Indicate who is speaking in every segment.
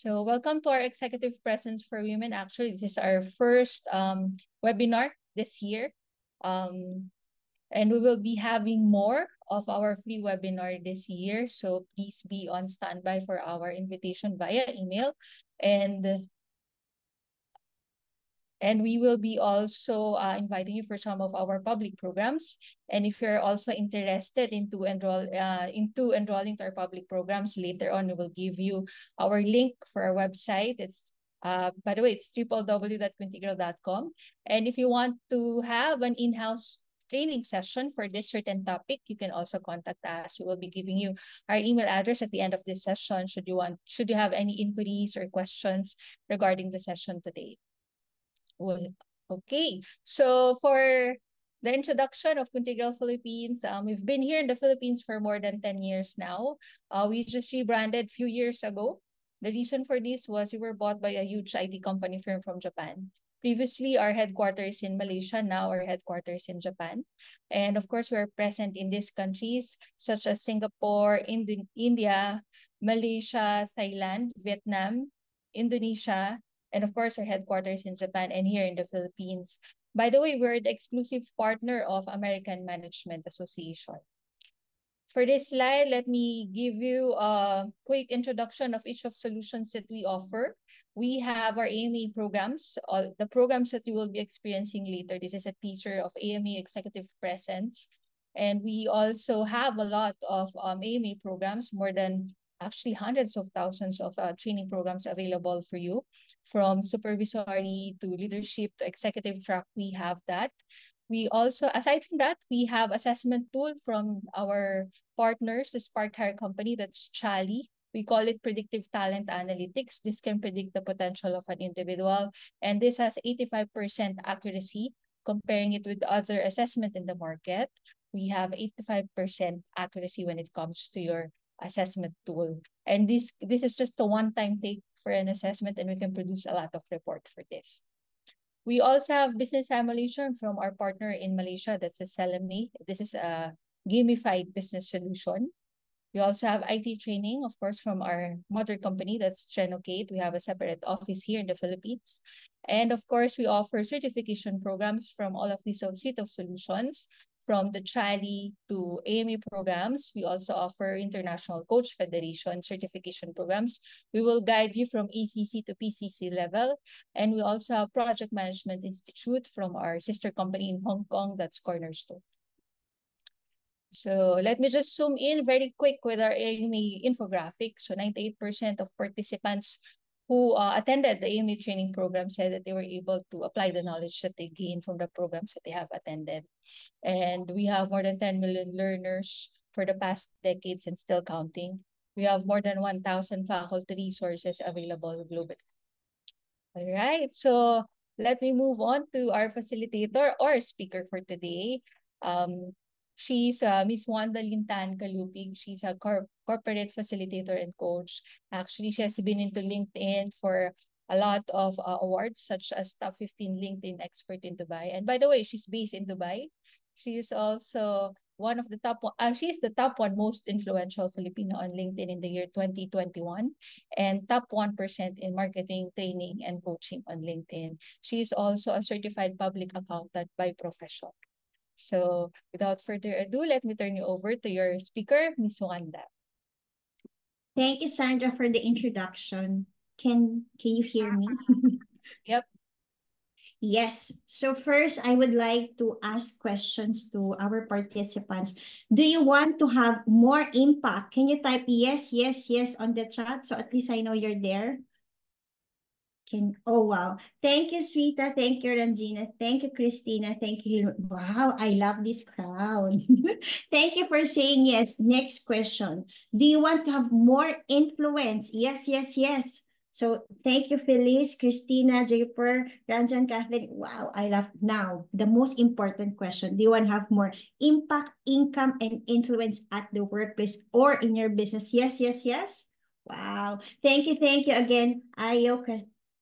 Speaker 1: So welcome to our Executive Presence for Women. Actually, this is our first webinar this year. And we will be having more of our free webinar this year. So please be on standby for our invitation via email. And we will be also inviting you for some of our public programs. And if you're also interested into enrolling to our public programs, later on we will give you our link for our website. It's by the way, it's www.quintegral.com. And if you want to have an in-house training session for this certain topic, you can also contact us. We will be giving you our email address at the end of this session should you have any inquiries or questions regarding the session today. Well, okay. So for the introduction of Quintegral Philippines, we've been here in the Philippines for more than 10 years now. We just rebranded a few years ago. The reason for this was we were bought by a huge IT company firm from Japan. Previously, our headquarters in Malaysia, now our headquarters in Japan. And of course, we're present in these countries such as Singapore, India, Malaysia, Thailand, Vietnam, Indonesia, and of course, our headquarters in Japan and here in the Philippines. By the way, we're the exclusive partner of American Management Association. For this slide, let me give you a quick introduction of each of solutions that we offer. We have our AMA programs, the programs that you will be experiencing later. This is a teaser of AMA Executive Presence. And we also have a lot of AMA programs, more than actually hundreds of thousands of training programs available for you. From supervisory to leadership to executive track, we have that. We also, aside from that, we have assessment tool from our partners, the Spark Hire company, that's Chali. We call it predictive talent analytics. This can predict the potential of an individual, and this has 85% accuracy. Comparing it with other assessment in the market, we have 85% accuracy when it comes to your assessment tool. And this is just a one-time take for an assessment, and we can produce a lot of report for this. We also have business simulation from our partner in Malaysia, that's a Seleme. This is a gamified business solution. We also have IT training, of course, from our mother company, that's Trenocate. We have a separate office here in the Philippines. And of course, we offer certification programs from all of these suite of solutions, from the Chali to AMA programs. We also offer International Coach Federation certification programs. We will guide you from ECC to PCC level. And we also have Project Management Institute from our sister company in Hong Kong, that's Cornerstone. So let me just zoom in very quick with our AMA infographic. So 98% of participants who attended the AMA training program said that they were able to apply the knowledge that they gained from the programs that they have attended. And we have more than 10 million learners for the past decades and still counting. We have more than 1,000 faculty resources available globally. All right, so let me move on to our facilitator or speaker for today. She's Miss Wanda Lintan Kalupig. She's a corporate facilitator and coach. Actually, she has been into LinkedIn for a lot of awards, such as Top 15 LinkedIn Expert in Dubai. And by the way, she's based in Dubai. She is also one of the top one. She is the top one most influential Filipino on LinkedIn in the year 2021, and top 1% in marketing, training, and coaching on LinkedIn. She is also a certified public accountant by profession. So without further ado, let me turn you over to your speaker, Ms. Wanda.
Speaker 2: Thank you, Sandra, for the introduction. Can you hear me?
Speaker 1: Yep.
Speaker 2: Yes. So first, I would like to ask questions to our participants. Do you want to have more impact? Can you type yes, yes, yes on the chat so at least I know you're there? Oh, wow. Thank you, Sweeta. Thank you, Ranjina. Thank you, Christina. Thank you. Wow, I love this crowd. Thank you for saying yes. Next question. Do you want to have more influence? Yes, yes, yes. So thank you, Felice, Christina, Japer, Ranjan, Kathleen. Wow, I love now. The most important question. Do you want to have more impact, income, and influence at the workplace or in your business? Yes, yes, yes. Wow. Thank you again, Ayo,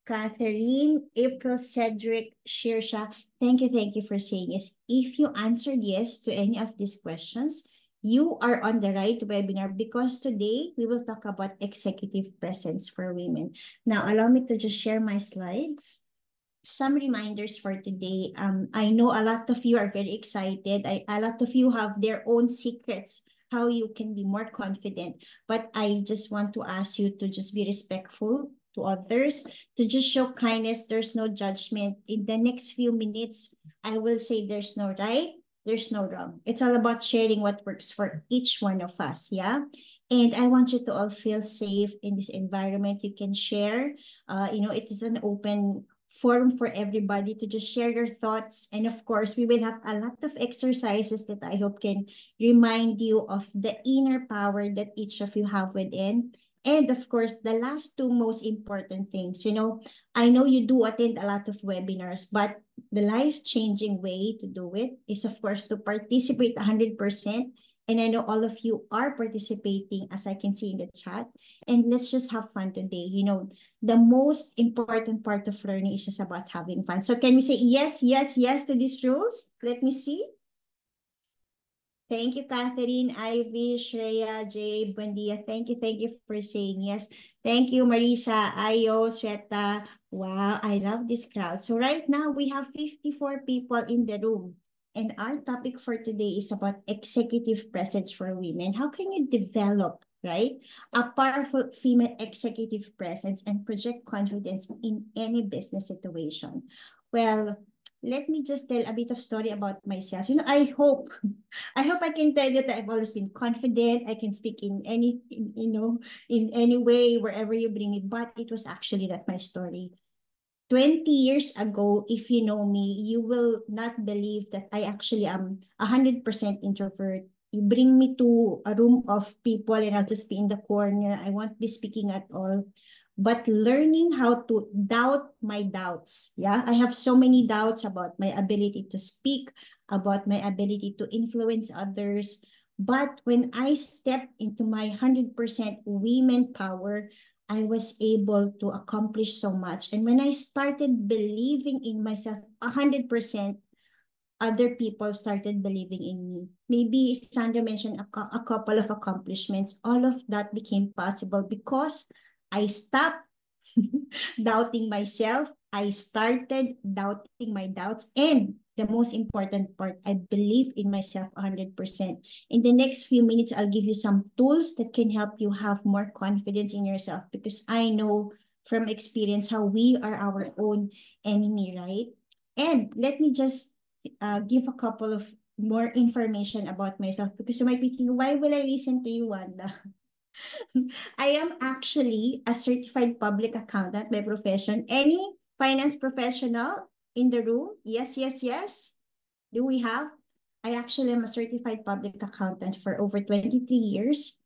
Speaker 2: Catherine, April, Cedric, Shirsha. Thank you for saying yes. If you answered yes to any of these questions, you are on the right webinar because today we will talk about executive presence for women. Now, allow me to just share my slides. Some reminders for today. I know a lot of you are very excited. A lot of you have their own secrets, how you can be more confident. But I just want to ask you to just be respectful to others, to just show kindness. There's no judgment. In the next few minutes, I will say there's no right, there's no wrong. It's all about sharing what works for each one of us. Yeah. And I want you to all feel safe in this environment. You can share. It is an open forum for everybody to just share your thoughts. And of course, we will have a lot of exercises that I hope can remind you of the inner power that each of you have within. And of course, the last two most important things, I know you do attend a lot of webinars, but the life-changing way to do it is, of course, to participate 100%. And I know all of you are participating, as I can see in the chat. And let's just have fun today. The most important part of learning is just about having fun. So can we say yes, yes, yes to these rules? Let me see. Thank you, Catherine, Ivy, Shreya, Jay, Buendia. Thank you for saying yes. Thank you, Marisa, Ayo, Sweta. Wow, I love this crowd. So right now, we have 54 people in the room. And our topic for today is about executive presence for women. How can you develop, right, a powerful female executive presence and project confidence in any business situation? Well, let me just tell a bit of story about myself. I hope I can tell you that I've always been confident. I can speak in any way, wherever you bring it. But it was actually not my story. 20 years ago, if you know me, you will not believe that I actually am 100% introvert. You bring me to a room of people and I'll just be in the corner. I won't be speaking at all. But learning how to doubt my doubts. Yeah, I have so many doubts about my ability to speak, about my ability to influence others. But when I stepped into my 100% women power, I was able to accomplish so much. And when I started believing in myself 100%, other people started believing in me. Maybe Sandra mentioned a couple of accomplishments. All of that became possible because I stopped doubting myself. I started doubting my doubts. And the most important part, I believe in myself 100%. In the next few minutes, I'll give you some tools that can help you have more confidence in yourself because I know from experience how we are our own enemy, right? And let me just give a couple of more information about myself because you might be thinking, why will I listen to you, Wanda? I am actually a certified public accountant by profession. Any finance professional in the room? Yes, yes, yes. Do we have? I actually am a certified public accountant for over 23 years.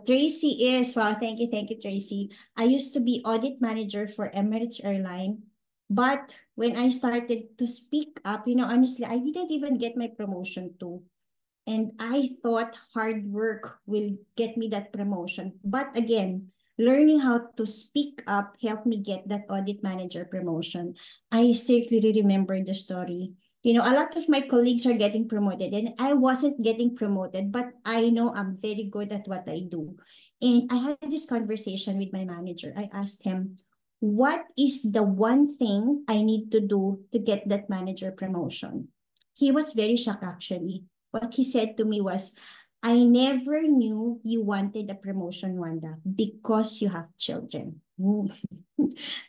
Speaker 2: Tracy is, wow, thank you, Tracy. I used to be audit manager for Emirates Airline. But when I started to speak up, honestly, I didn't even get my promotion too. And I thought hard work will get me that promotion. But again, learning how to speak up helped me get that audit manager promotion. I still clearly remember the story. A lot of my colleagues are getting promoted and I wasn't getting promoted, but I know I'm very good at what I do. And I had this conversation with my manager. I asked him, what is the one thing I need to do to get that manager promotion? He was very shocked actually. What he said to me was, I never knew you wanted a promotion, Wanda, because you have children.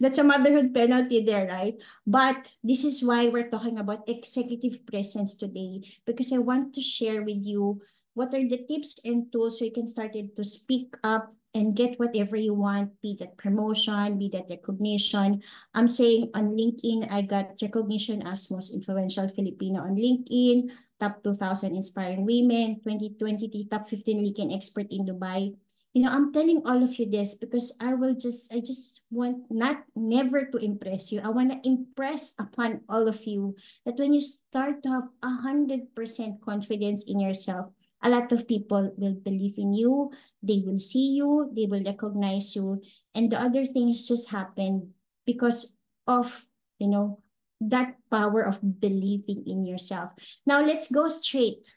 Speaker 2: That's a motherhood penalty there, right? But this is why we're talking about executive presence today, because I want to share with you what are the tips and tools so you can start to speak up and get whatever you want, be that promotion, be that recognition. I'm saying on LinkedIn, I got recognition as most influential Filipino on LinkedIn, top 2,000 inspiring women, 2023 top 15 weekend expert in Dubai. I'm telling all of you this because I just want never to impress you. I want to impress upon all of you that when you start to have 100% confidence in yourself, a lot of people will believe in you, they will see you, they will recognize you, and the other things just happen because of, that power of believing in yourself. Now let's go straight.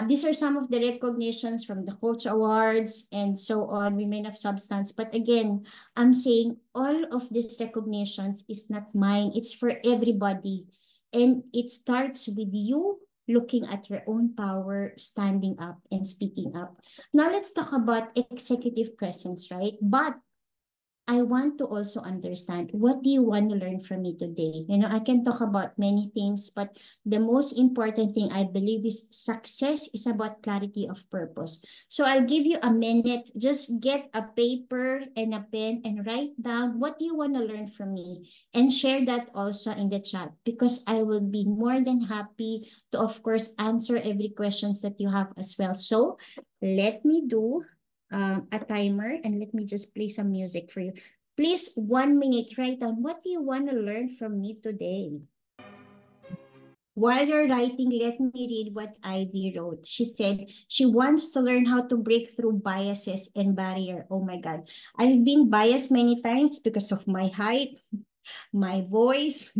Speaker 2: These are some of the recognitions from the Coach Awards and so on, Women of Substance. But again, I'm saying all of these recognitions is not mine. It's for everybody. And it starts with you looking at your own power, standing up and speaking up. Now let's talk about executive presence, right? But I want to also understand, what do you want to learn from me today? You know, I can talk about many things, but the most important thing I believe is success is about clarity of purpose. So I'll give you a minute. Just get a paper and a pen and write down what you want to learn from me, and share that also in the chat, because I will be more than happy to, of course, answer every questions that you have as well. So let me do a timer, and let me just play some music for you. Please, 1 minute, write down, what do you want to learn from me today? While you're writing, let me read what Ivy wrote. She said she wants to learn how to break through biases and barrier. Oh my God. I've been biased many times because of my height, my voice,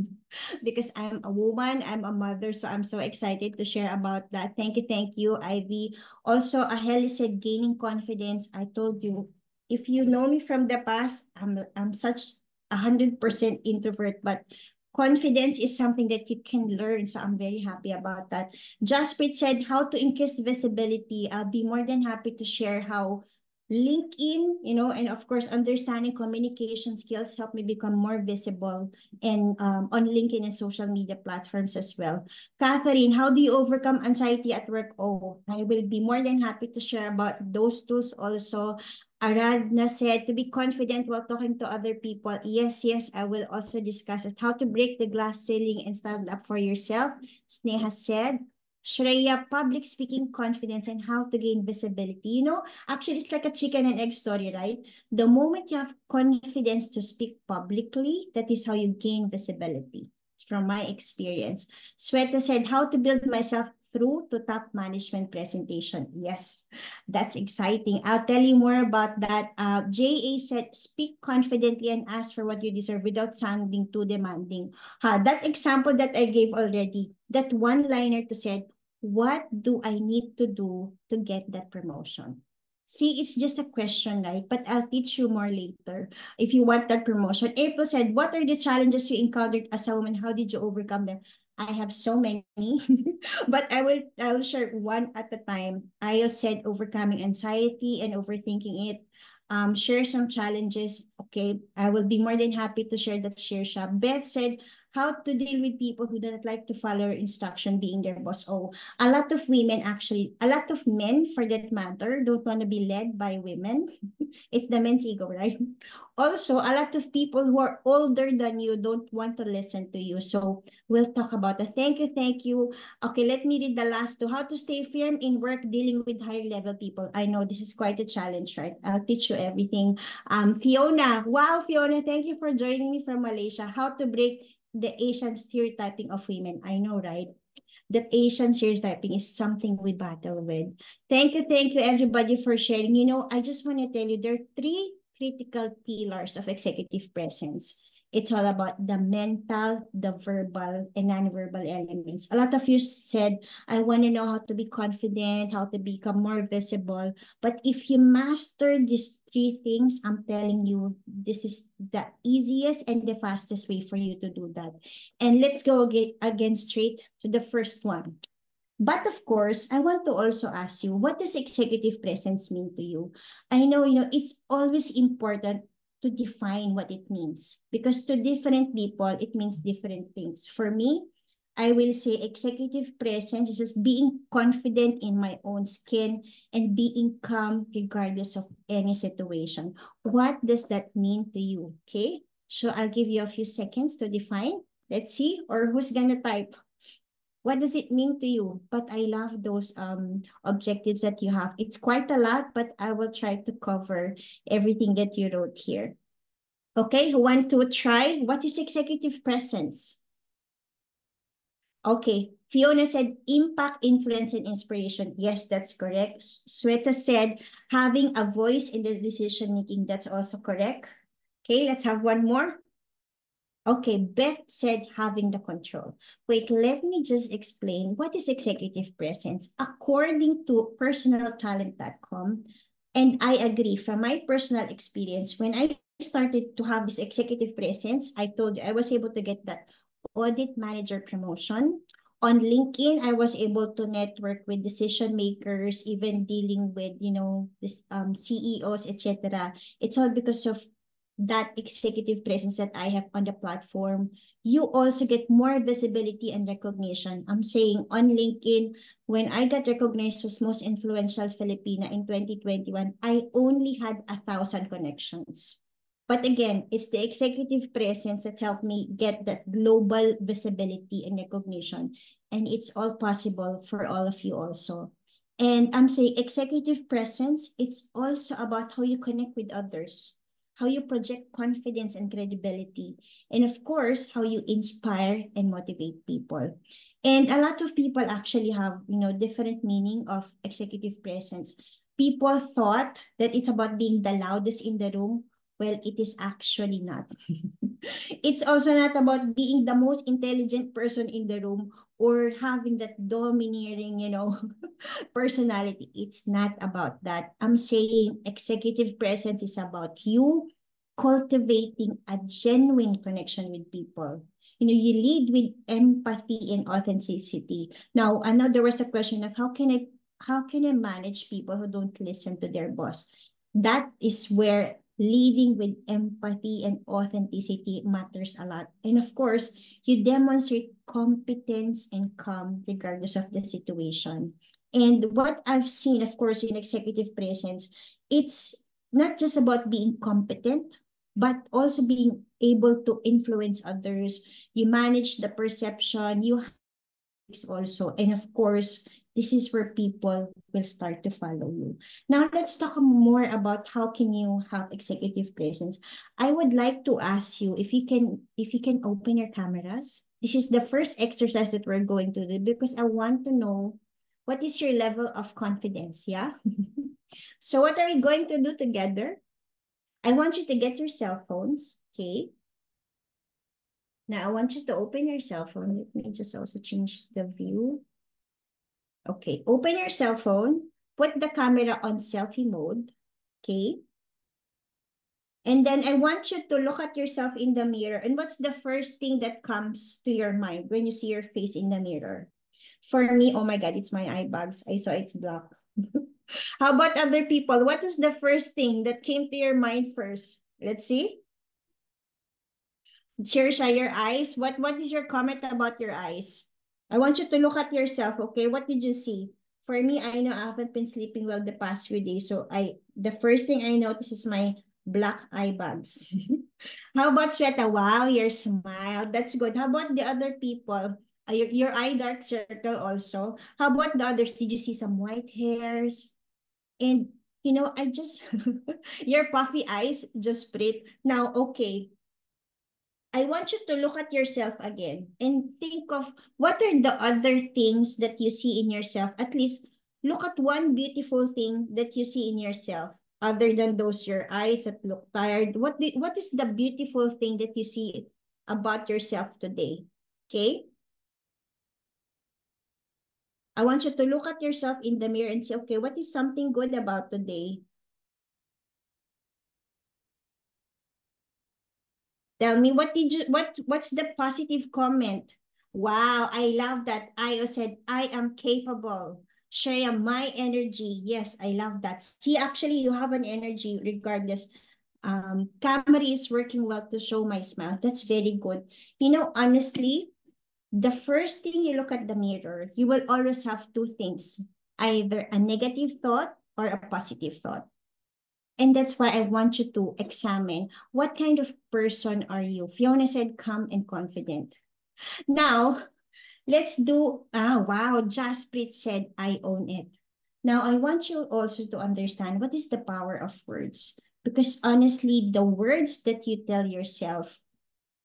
Speaker 2: because I'm a woman, I'm a mother, so I'm so excited to share about that. Thank you, Ivy. Also, Aheli said gaining confidence. I told you, if you know me from the past, I'm such 100% introvert, but confidence is something that you can learn. So I'm very happy about that. Jasprit said how to increase visibility. I'll be more than happy to share how LinkedIn, you know, and of course, understanding communication skills help me become more visible and on LinkedIn and social media platforms as well. Catherine, how do you overcome anxiety at work? Oh, I will be more than happy to share about those tools also. Aradna said to be confident while talking to other people. Yes, I will also discuss it. How to break the glass ceiling and stand up for yourself. Sneha said. Shreya, public speaking confidence and how to gain visibility. You know, actually, it's like a chicken and egg story, right? The moment you have confidence to speak publicly, that is how you gain visibility, from my experience. Sweta said, how to build myself through to top management presentation. Yes, that's exciting. I'll tell you more about that. JA said, speak confidently and ask for what you deserve without sounding too demanding. That example that I gave already, that one-liner to said, what do I need to do to get that promotion? See, it's just a question, right? But I'll teach you more later if you want that promotion. April said, what are the challenges you encountered as a woman? How did you overcome them? I have so many, but I will share one at a time. I said overcoming anxiety and overthinking it. Share some challenges. Okay, I will be more than happy to share that share shop. Beth said, how to deal with people who don't like to follow instruction being their boss. Oh, a lot of women actually, a lot of men for that matter, don't want to be led by women. It's the men's ego, right? Also, a lot of people who are older than you don't want to listen to you. So we'll talk about that. Thank you, thank you. Okay, let me read the last two. How to stay firm in work dealing with higher level people. I know this is quite a challenge, right? I'll teach you everything. Fiona, wow, Fiona, thank you for joining me from Malaysia. How to break the Asian stereotyping of women. I know, right? That Asian stereotyping is something we battle with. Thank you, everybody, for sharing. You know, I just want to tell you there are three critical pillars of executive presence. It's all about the mental, the verbal, and non-verbal elements. A lot of you said, I want to know how to be confident, how to become more visible. But if you master these three things, I'm telling you, this is the easiest and the fastest way for you to do that. And let's go again straight to the first one. But of course, I want to also ask you, what does executive presence mean to you? I know, it's always important to define what it means, because to different people, it means different things. For me, I will say executive presence is just being confident in my own skin and being calm regardless of any situation. What does that mean to you? Okay, so I'll give you a few seconds to define. Let's see, or who's gonna type? What does it mean to you? But I love those objectives that you have. It's quite a lot, but I will try to cover everything that you wrote here. Okay, who want to try? What is executive presence? Okay, Fiona said impact, influence, and inspiration. Yes, that's correct. Sweta said having a voice in the decision making. That's also correct. Okay, let's have one more. Okay, Beth said having the control. Wait, let me just explain what is executive presence. According to personaltalent.com, and I agree from my personal experience, when I started to have this executive presence, I told you I was able to get that audit manager promotion. On LinkedIn, I was able to network with decision makers, even dealing with, this CEOs, etc. It's all because of that executive presence that I have on the platform. You also get more visibility and recognition. I'm saying on LinkedIn, when I got recognized as most influential Filipina in 2021, I only had 1,000 connections. But again, it's the executive presence that helped me get that global visibility and recognition. And it's all possible for all of you also. And I'm saying executive presence, it's also about how you connect with others, how you project confidence and credibility, and of course, how you inspire and motivate people. And a lot of people actually have, different meaning of executive presence. People thought that it's about being the loudest in the room. Well, it is actually not. It's also not about being the most intelligent person in the room or having that domineering, personality. It's not about that. I'm saying executive presence is about you cultivating a genuine connection with people. You lead with empathy and authenticity. Now, I know there was a question of how can I manage people who don't listen to their boss? That is where leading with empathy and authenticity matters a lot. And of course, you demonstrate competence and calm regardless of the situation. And what I've seen, of course, in executive presence, it's not just about being competent, but also being able to influence others. You manage the perception, you also. And of course, this is where people will start to follow you. Now, let's talk more about how can you have executive presence. I would like to ask you if you can open your cameras. This is the first exercise that we're going to do because I want to know what is your level of confidence, yeah? So what are we going to do together? I want you to get your cell phones, okay? Now I want you to open your cell phone. Let me just also change the view. Okay, open your cell phone, put the camera on selfie mode, okay? And then I want you to look at yourself in the mirror. And what's the first thing that comes to your mind when you see your face in the mirror? For me, oh my God, it's my eye bags. I saw it's black. How about other people? What was the first thing that came to your mind first? Let's see. Sharsha, your eyes. What is your comment about your eyes? I want you to look at yourself, okay? What did you see? For me, I know I haven't been sleeping well the past few days, so the first thing I notice is my black eye bags. How about Shweta? Wow, your smile. That's good. How about the other people? Your eye dark circle also. How about the others? Did you see some white hairs? And I just your puffy eyes just split. Now, okay, I want you to look at yourself again and think of what are the other things that you see in yourself. At least look at one beautiful thing that you see in yourself other than those your eyes that look tired. What is the beautiful thing that you see about yourself today? Okay? I want you to look at yourself in the mirror and say, okay, what is something good about today? Tell me what's the positive comment? Wow, I love that. Io said, I am capable. Shreya, my energy. Yes, I love that. See, actually, you have an energy regardless. Camera is working well to show my smile. That's very good. Honestly, the first thing you look at the mirror, you will always have two things, either a negative thought or a positive thought. And that's why I want you to examine what kind of person are you. Fiona said, calm and confident. Now, let's do, wow, Jasprit said, I own it. Now, I want you also to understand what is the power of words. Because honestly, the words that you tell yourself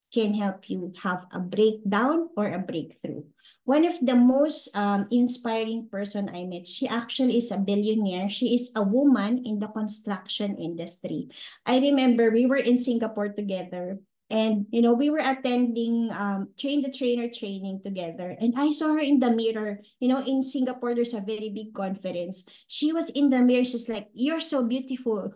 Speaker 2: can help you have a breakdown or a breakthrough. One of the most inspiring person I met, she actually is a billionaire. She is a woman in the construction industry. I remember we were in Singapore together And, you know, we were attending train the trainer training together. And I saw her in the mirror. You know, in Singapore, there's a very big conference. She was in the mirror. She's like, "You're so beautiful.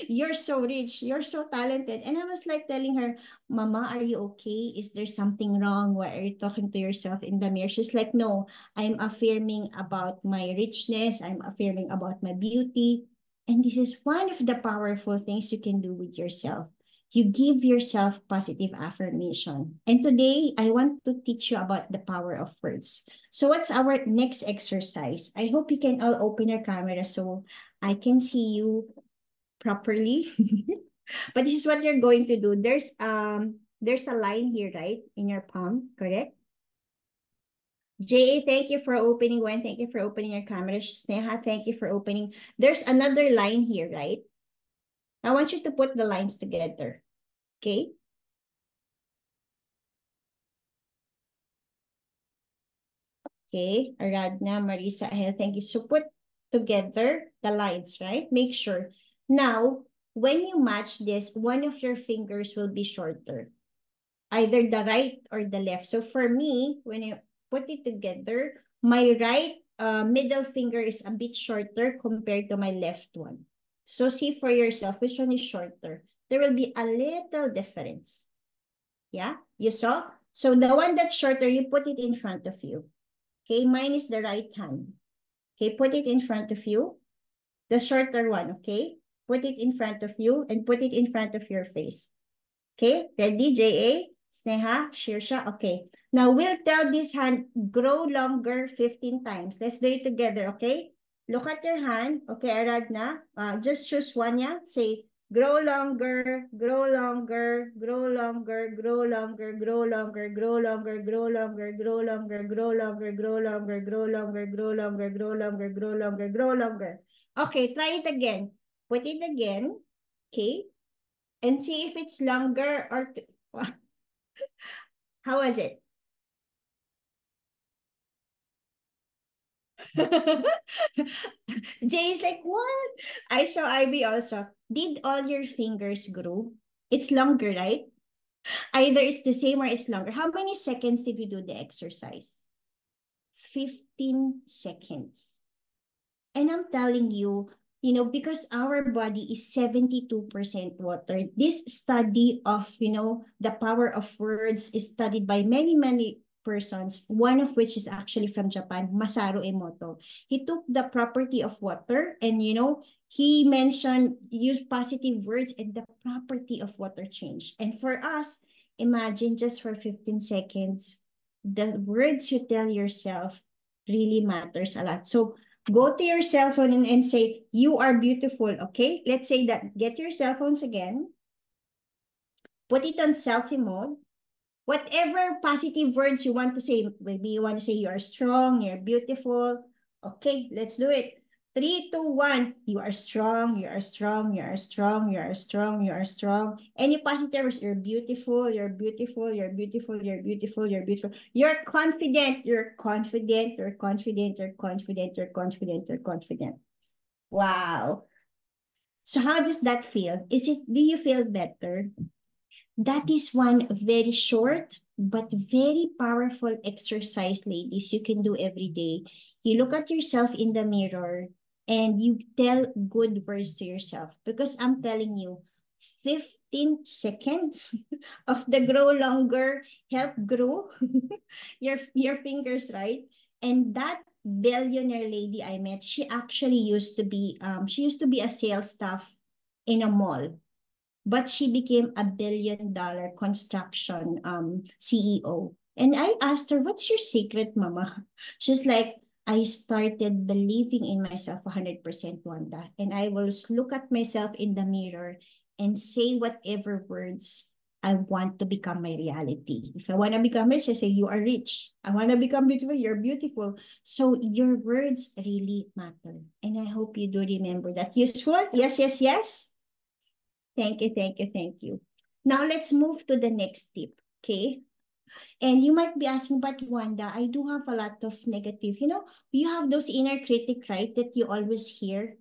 Speaker 2: You're so rich. You're so talented." And I was like telling her, "Mama, are you okay? Is there something wrong? Why are you talking to yourself in the mirror?" She's like, "No, I'm affirming about my richness. I'm affirming about my beauty." And this is one of the powerful things you can do with yourself. You give yourself positive affirmation. And today, I want to teach you about the power of words. So what's our next exercise? I hope you can all open your camera so I can see you properly. But this is what you're going to do. There's a line here, right? In your palm, correct? Jay, thank you for opening. Gwen, thank you for opening your camera. Sneha, thank you for opening. There's another line here, right? I want you to put the lines together. Okay? Okay, Aradna, Marisa, thank you. So put together the lines, right? Make sure. Now, when you match this, one of your fingers will be shorter, either the right or the left. So for me, when I put it together, my right middle finger is a bit shorter compared to my left one. So see for yourself, which one is shorter. There will be a little difference. Yeah, you saw? So the one that's shorter, you put it in front of you. Okay, mine is the right hand. Okay, put it in front of you. The shorter one, okay? Put it in front of you and put it in front of your face. Okay, ready, J.A., Sneha, Shirsha? Okay. Now, we'll tell this hand, grow longer 15 times. Let's do it together, okay? Look at your hand. Okay, Aradna. Just choose one, yeah? Say, grow longer, grow longer, grow longer, grow longer, grow longer, grow longer, grow longer, grow longer, grow longer, grow longer, grow longer, grow longer, grow longer, grow longer, grow longer. Okay, try it again. Put it again. Okay, and see if it's longer or how was it? Jay is like, what? I saw Ivy also. Did all your fingers grow? It's longer, right? Either it's the same or it's longer. How many seconds did we do the exercise? 15 seconds. And I'm telling you, you know, because our body is 72% water, this study of, you know, the power of words is studied by many, many persons, one of which is actually from Japan, Masaru Emoto. He took the property of water and, you know, he mentioned use positive words and the property of water changed. And for us, imagine just for 15 seconds, the words you tell yourself really matters a lot. So go to your cell phone and say, you are beautiful, okay? Let's say that. Get your cell phones again. Put it on selfie mode. Whatever positive words you want to say, maybe you want to say you are strong, you're beautiful. Okay, let's do it. 3, 2, 1. You are strong, you are strong, you are strong, you are strong, you are strong. Any positive words, you're beautiful, you're beautiful, you're beautiful, you're beautiful, you're beautiful. You're confident, you're confident, you're confident, you're confident, you're confident, you're confident. Wow. So how does that feel? Do you feel better? That is one very short but very powerful exercise, ladies, you can do every day. You look at yourself in the mirror and you tell good words to yourself because I'm telling you, 15 seconds of the grow longer help grow your fingers, right? And that billionaire lady I met, she used to be a sales staff in a mall, but she became a billion-dollar construction CEO. And I asked her, what's your secret, Mama? She's like, I started believing in myself 100%, Wanda. And I will look at myself in the mirror and say whatever words I want to become my reality. If I want to become rich, I say, you are rich. I want to become beautiful, you're beautiful. So your words really matter. And I hope you do remember that. Useful? Yes, yes, yes. Thank you, thank you, thank you. Now let's move to the next tip, okay? And you might be asking, but Wanda, I do have a lot of negative. You know, you have those inner critic, right? That you always hear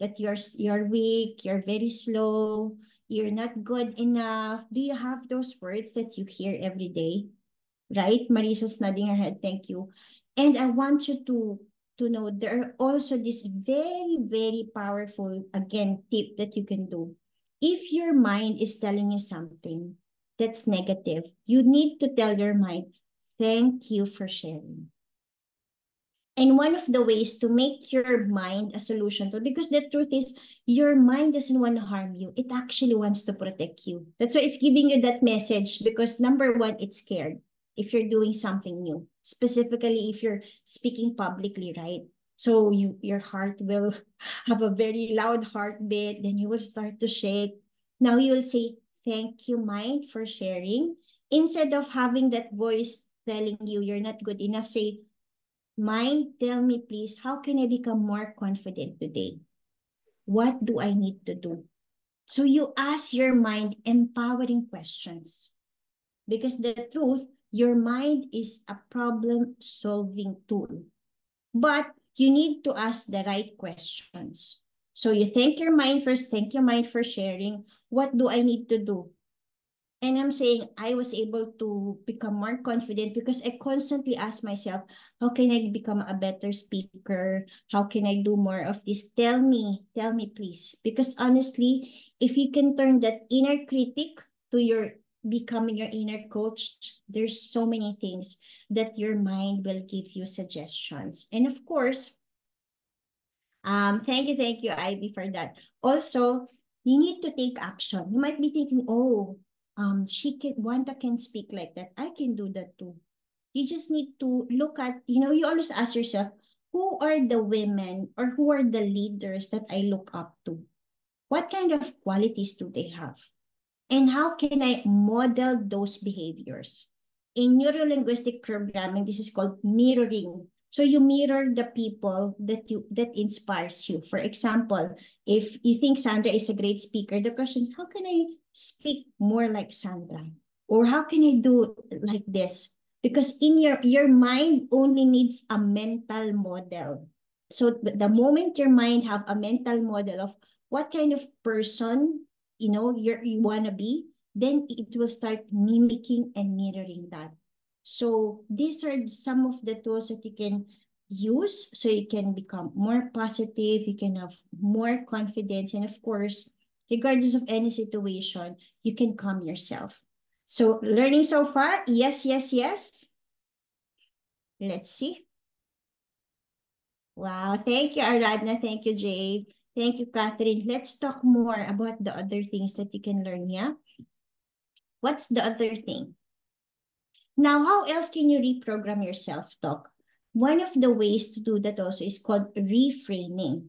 Speaker 2: that you're weak, you're very slow, you're not good enough. Do you have those words that you hear every day? Right? Marisa's nodding her head. Thank you. And I want you to know there are also this very, very powerful, again, tip that you can do. If your mind is telling you something that's negative, you need to tell your mind, thank you for sharing. And one of the ways to make your mind a solution to, because the truth is, your mind doesn't want to harm you. It actually wants to protect you. That's why it's giving you that message because number one, it's scared if you're doing something new, specifically if you're speaking publicly, right? So your heart will have a very loud heartbeat, then you will start to shake. Now you will say, thank you, mind, for sharing. Instead of having that voice telling you you're not good enough, say, mind, tell me please, how can I become more confident today? What do I need to do? So you ask your mind empowering questions. Because the truth, your mind is a problem solving tool. But you need to ask the right questions. So you thank your mind first, thank your mind for sharing. What do I need to do? And I'm saying I was able to become more confident because I constantly ask myself, how can I become a better speaker? How can I do more of this? Tell me, please. Because honestly, if you can turn that inner critic to your becoming your inner coach, there's so many things that your mind will give you suggestions. And of course, thank you, Ivy, for that. Also, you need to take action. You might be thinking, oh, Wanda can speak like that. I can do that too. You just need to look at, you always ask yourself, who are the women or who are the leaders that I look up to? What kind of qualities do they have? And how can I model those behaviors? In neurolinguistic programming, this is called mirroring. So you mirror the people that inspires you. For example, if you think Sandra is a great speaker, the question is, how can I speak more like Sandra? Or how can I do like this? Because in your mind only needs a mental model. So the moment your mind have a mental model of what kind of person you want to be, then it will start mimicking and mirroring that. So these are some of the tools that you can use so you can become more positive, you can have more confidence, and of course, regardless of any situation, you can calm yourself. So learning so far, yes, yes, yes. Let's see. Wow, thank you, Aradna. Thank you, Jay. Thank you, Catherine. Let's talk more about the other things that you can learn, yeah? What's the other thing? Now, how else can you reprogram your self-talk? One of the ways to do that also is called reframing.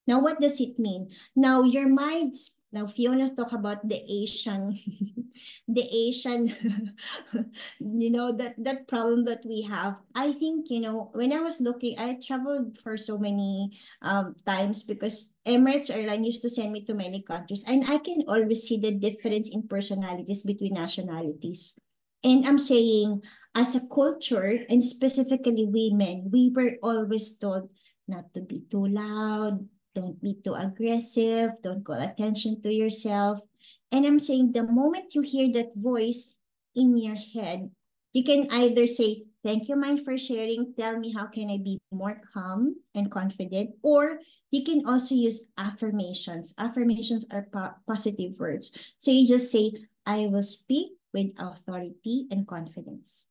Speaker 2: Now, what does it mean? Now, your mind's, now Fiona's talk about the Asian, the Asian, that problem that we have. I think, when I was looking, I traveled for so many times because Emirates Airline used to send me to many countries, and I can always see the difference in personalities between nationalities. And I'm saying, as a culture, and specifically women, we were always told not to be too loud, don't be too aggressive, don't call attention to yourself. And I'm saying the moment you hear that voice in your head, you can either say, thank you, mind, for sharing. Tell me how can I be more calm and confident? Or you can also use affirmations. Affirmations are positive words. So you just say, I will speak with authority and confidence.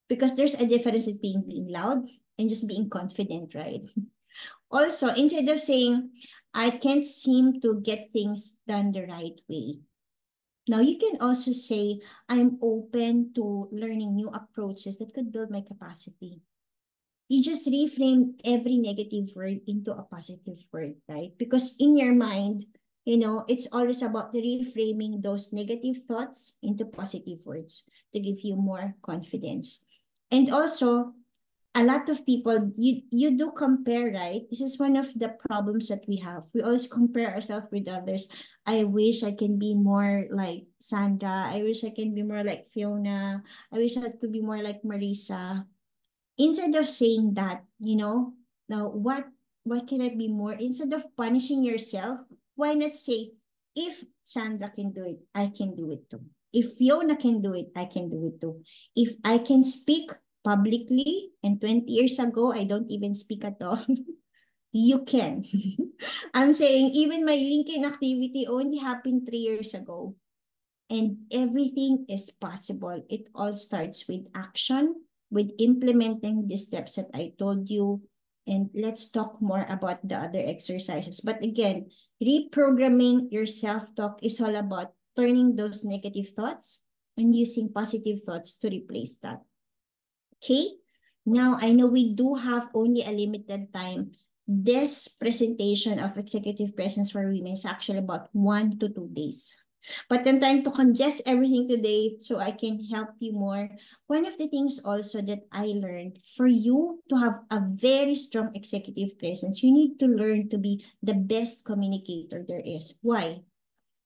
Speaker 2: Because there's a difference between being loud and just being confident, right? Also, instead of saying, I can't seem to get things done the right way. Now, you can also say, I'm open to learning new approaches that could build my capacity. You just reframe every negative word into a positive word, right? Because in your mind, it's always about the reframing those negative thoughts into positive words to give you more confidence. And also, a lot of people, you do compare, right? This is one of the problems that we have. We always compare ourselves with others. I wish I can be more like Sandra. I wish I can be more like Fiona. I wish I could be more like Marisa. Instead of saying that, now what can I be more? Instead of punishing yourself, why not say, If Sandra can do it, I can do it too. If Fiona can do it, I can do it too. If I can speak publicly, and 20 years ago, I don't even speak at all, you can. I'm saying even my LinkedIn activity only happened 3 years ago. And everything is possible. It all starts with action, with implementing the steps that I told you. And let's talk more about the other exercises. But again, reprogramming your self-talk is all about turning those negative thoughts and using positive thoughts to replace that. Okay? Now, I know we do have only a limited time. This presentation of executive presence for women is actually about 1 to 2 days. But I'm trying to congest everything today so I can help you more. One of the things also that I learned, for you to have a very strong executive presence, you need to learn to be the best communicator there is. Why?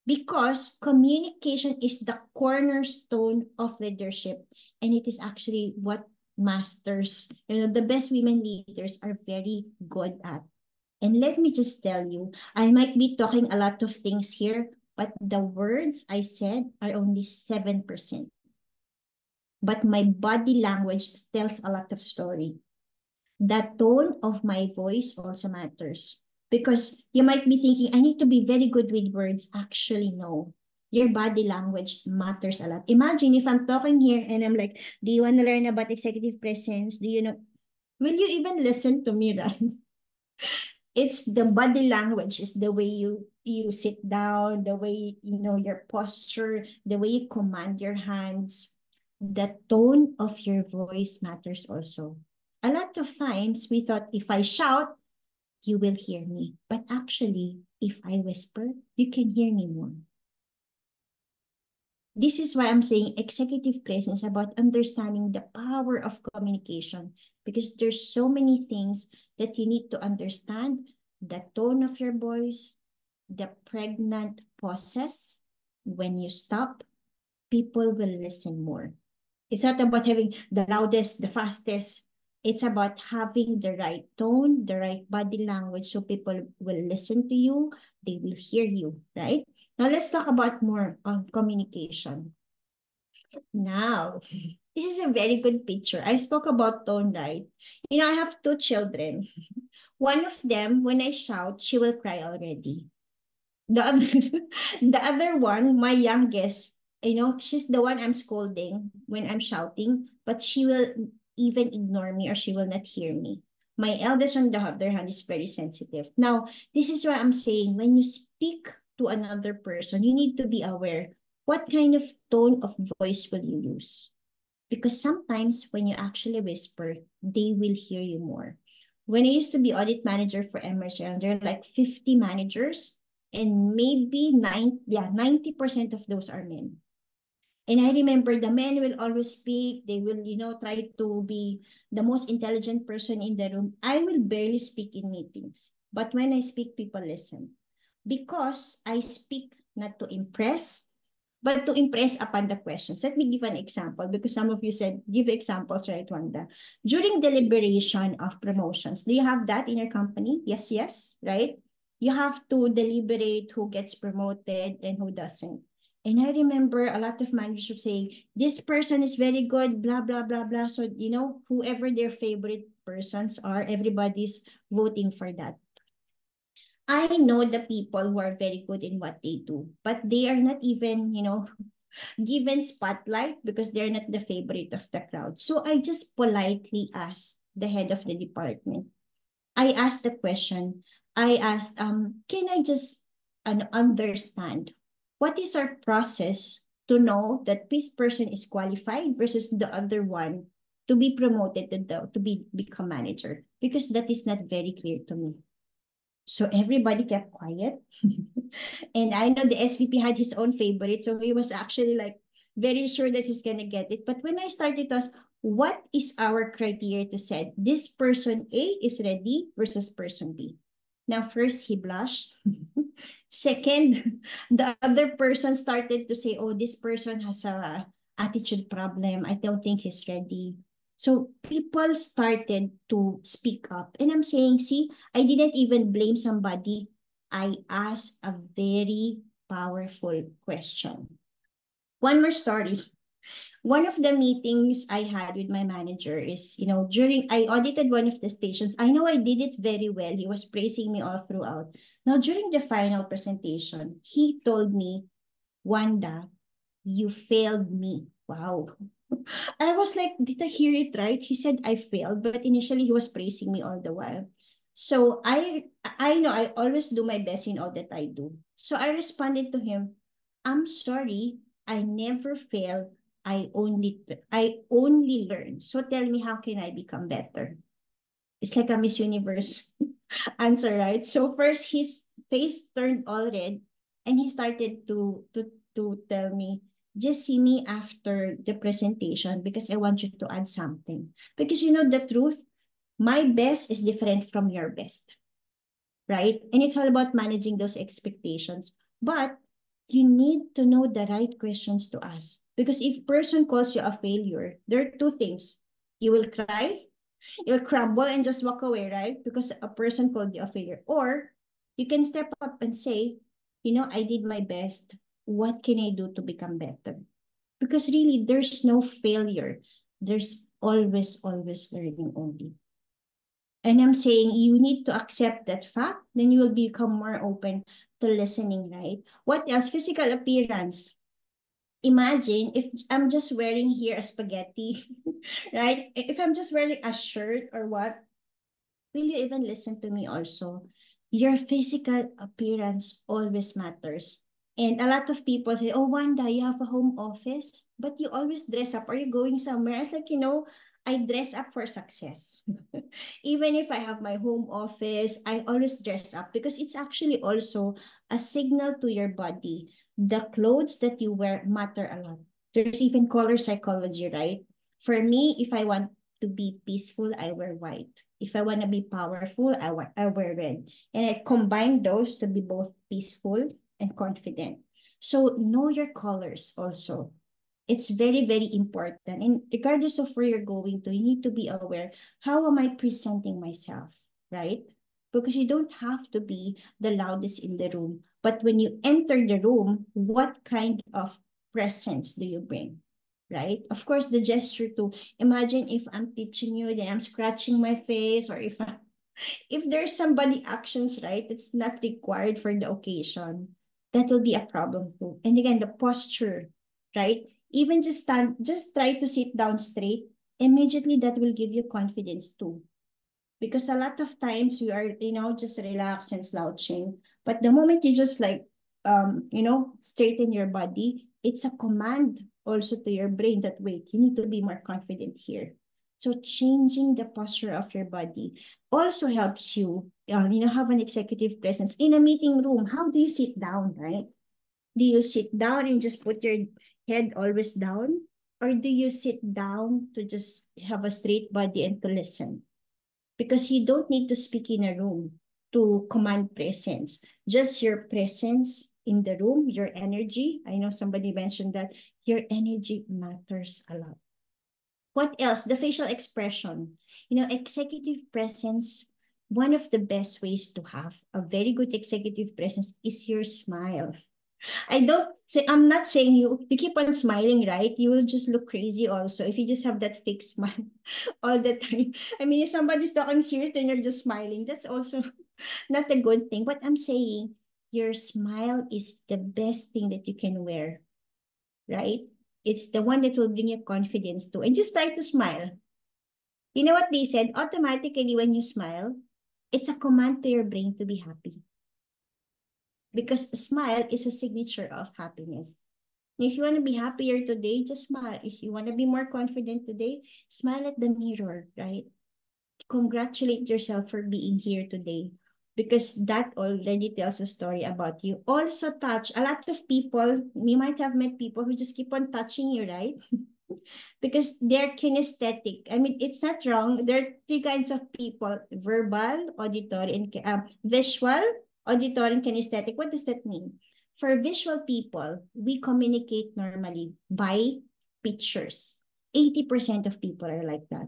Speaker 2: Because communication is the cornerstone of leadership, and it is actually what masters, the best women leaders are very good at. And let me just tell you, I might be talking a lot of things here, but the words I said are only 7%. But my body language tells a lot of story. The tone of my voice also matters. Because you might be thinking, I need to be very good with words. Actually, no. Your body language matters a lot. Imagine if I'm talking here and I'm like, do you want to learn about executive presence? Do you know? Will you even listen to me, right? It's the body language, is the way you sit down, the way, your posture, the way you command your hands. The tone of your voice matters also. A lot of times we thought if I shout, you will hear me. But actually, if I whisper, you can hear me more. This is why I'm saying executive presence is about understanding the power of communication, because there's so many things that you need to understand: the tone of your voice, the pregnant pauses. When you stop, people will listen more. It's not about having the loudest, the fastest. It's about having the right tone, the right body language, so people will listen to you, they will hear you, right? Now let's talk about more on communication. Now, this is a very good picture. I spoke about tone, right? I have 2 children. One of them, when I shout, she will cry already. The other, the other one, my youngest, she's the one I'm scolding when I'm shouting, but she will even ignore me or she will not hear me. My eldest, on the other hand, is very sensitive. Now, this is what I'm saying. When you speak to another person, you need to be aware what kind of tone of voice will you use. Because sometimes when you actually whisper, they will hear you more. When I used to be audit manager for Emerson, there are like 50 managers, and maybe 90% of those are men. And I remember the men will always speak. They will, try to be the most intelligent person in the room. I will barely speak in meetings. But when I speak, people listen. Because I speak not to impress, but to impress upon the questions. Let me give an example, because some of you said, give examples, right, Wanda? During deliberation of promotions, do you have that in your company? Yes, right? You have to deliberate who gets promoted and who doesn't. And I remember a lot of managers would say, this person is very good, blah, blah, blah, blah. So, whoever their favorite persons are, everybody's voting for that. I know the people who are very good in what they do, but they are not even, given spotlight because they're not the favorite of the crowd. So I just politely asked the head of the department. I asked the question. I asked, can I just understand what is our process to know that this person is qualified versus the other one to be promoted to become manager? Because that is not very clear to me. So everybody kept quiet. And I know the SVP had his own favorite. So he was actually like very sure that he's going to get it. But when I started to ask, what is our criteria to say this person A is ready versus person B? Now, first, he blushed. Second, the other person started to say, oh, this person has a attitude problem. I don't think he's ready. So people started to speak up. And I'm saying, see, I didn't even blame somebody. I asked a very powerful question. One more story. One of the meetings I had with my manager is, during I audited one of the stations. I know I did it very well. He was praising me all throughout. Now, during the final presentation, he told me, Wanda, you failed me. Wow. I was like, did I hear it right? He said I failed, but initially he was praising me all the while. So I know I always do my best in all that I do. So I responded to him, I'm sorry, I never fail. I only learn. So tell me, how can I become better? It's like a Miss Universe answer, right? So first his face turned all red and he started to tell me, just see me after the presentation because I want you to add something. Because the truth, my best is different from your best, right? And it's all about managing those expectations. But you need to know the right questions to ask. Because if person calls you a failure, there are two things. You will cry, you'll crumble and just walk away, right? Because a person called you a failure. Or you can step up and say, I did my best. What can I do to become better? Because really, there's no failure. There's always learning only. And I'm saying you need to accept that fact, then you will become more open to listening, right? What else? Physical appearance. Imagine if I'm just wearing here a spaghetti, right? If I'm just wearing a shirt or what, will you even listen to me also? Your physical appearance always matters. And a lot of people say, oh, Wanda, you have a home office, but you always dress up. Are you going somewhere? It's like, I dress up for success. Even if I have my home office, I always dress up because it's actually also a signal to your body. The clothes that you wear matter a lot. There's even color psychology, right? For me, if I want to be peaceful, I wear white. If I want to be powerful, I wear red. And I combine those to be both peaceful and confident. So know your colors also. It's very, very important. And regardless of where you're going to, you need to be aware, how am I presenting myself, right? Because you don't have to be the loudest in the room. But when you enter the room, what kind of presence do you bring? Right? Of course, the gesture too. Imagine if I'm teaching you, then I'm scratching my face, or if there's somebody actions, right, it's not required for the occasion, that will be a problem too. And again, the posture, right? Even just try to sit down straight. Immediately that will give you confidence too. Because a lot of times we are, just relaxed and slouching. But the moment you just like, straighten your body, it's a command also to your brain that, wait, you need to be more confident here. So changing the posture of your body also helps you, have an executive presence in a meeting room. How do you sit down, right? Do you sit down and just put your head always down? Or do you sit down to just have a straight body and to listen? Because you don't need to speak in a room to command presence. Just your presence in the room, your energy. I know somebody mentioned that your energy matters a lot. What else? The facial expression. Executive presence, one of the best ways to have a very good executive presence is your smile. I'm not saying you keep on smiling, right? You will just look crazy also if you just have that fake smile all the time. I mean, if somebody's talking serious and you're just smiling, that's also not a good thing. But I'm saying your smile is the best thing that you can wear, right? It's the one that will bring you confidence too. And just try to smile. You know what they said? Automatically, when you smile, it's a command to your brain to be happy. Because a smile is a signature of happiness. If you want to be happier today, just smile. If you want to be more confident today, smile at the mirror, right? Congratulate yourself for being here today because that already tells a story about you. Also touch. A lot of people, we might have met people who just keep on touching you, right? Because they're kinesthetic. I mean, it's not wrong. There are three kinds of people: verbal, auditory, and visual, auditory, and kinesthetic. What does that mean? For visual people, we communicate normally by pictures. 80% of people are like that.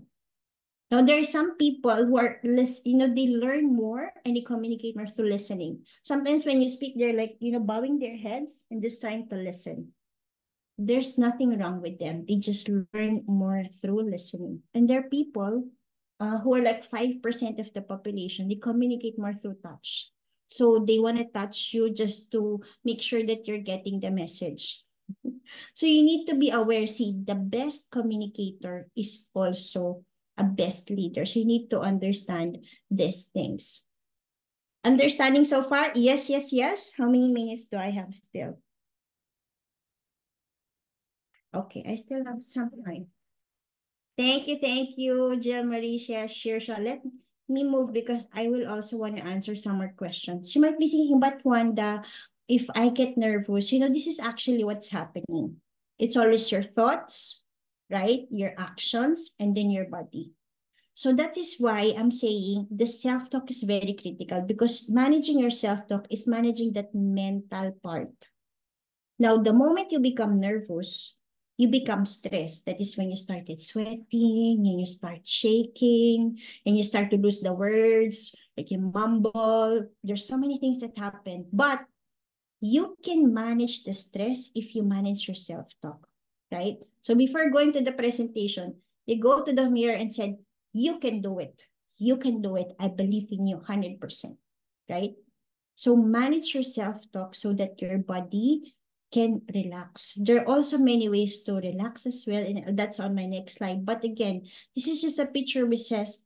Speaker 2: Now, there are some people who are they learn more and they communicate more through listening. Sometimes when you speak, they're like, bowing their heads and just trying to listen. There's nothing wrong with them. They just learn more through listening. And there are people who are like 5% of the population. They communicate more through touch. So they want to touch you just to make sure that you're getting the message. So you need to be aware. See, the best communicator is also a best leader. So you need to understand these things. Understanding so far? Yes, yes, yes. How many minutes do I have still? Okay, I still have some time. Thank you, Jill Marisha, Shirsha. Let me move because I will also want to answer some more questions. You might be thinking, but Wanda, if I get nervous, this is actually what's happening. It's always your thoughts, right? Your actions, and then your body. So that is why I'm saying the self-talk is very critical because managing your self-talk is managing that mental part. Now, the moment you become nervous, you become stressed. That is when you started sweating, and you start shaking, and you start to lose the words, like you mumble. There's so many things that happen. But you can manage the stress if you manage your self-talk, right? So before going to the presentation, they go to the mirror and said, you can do it. You can do it. I believe in you 100%, right? So manage your self-talk so that your body can relax. There are also many ways to relax as well, and that's on my next slide. But again, this is just a picture which says,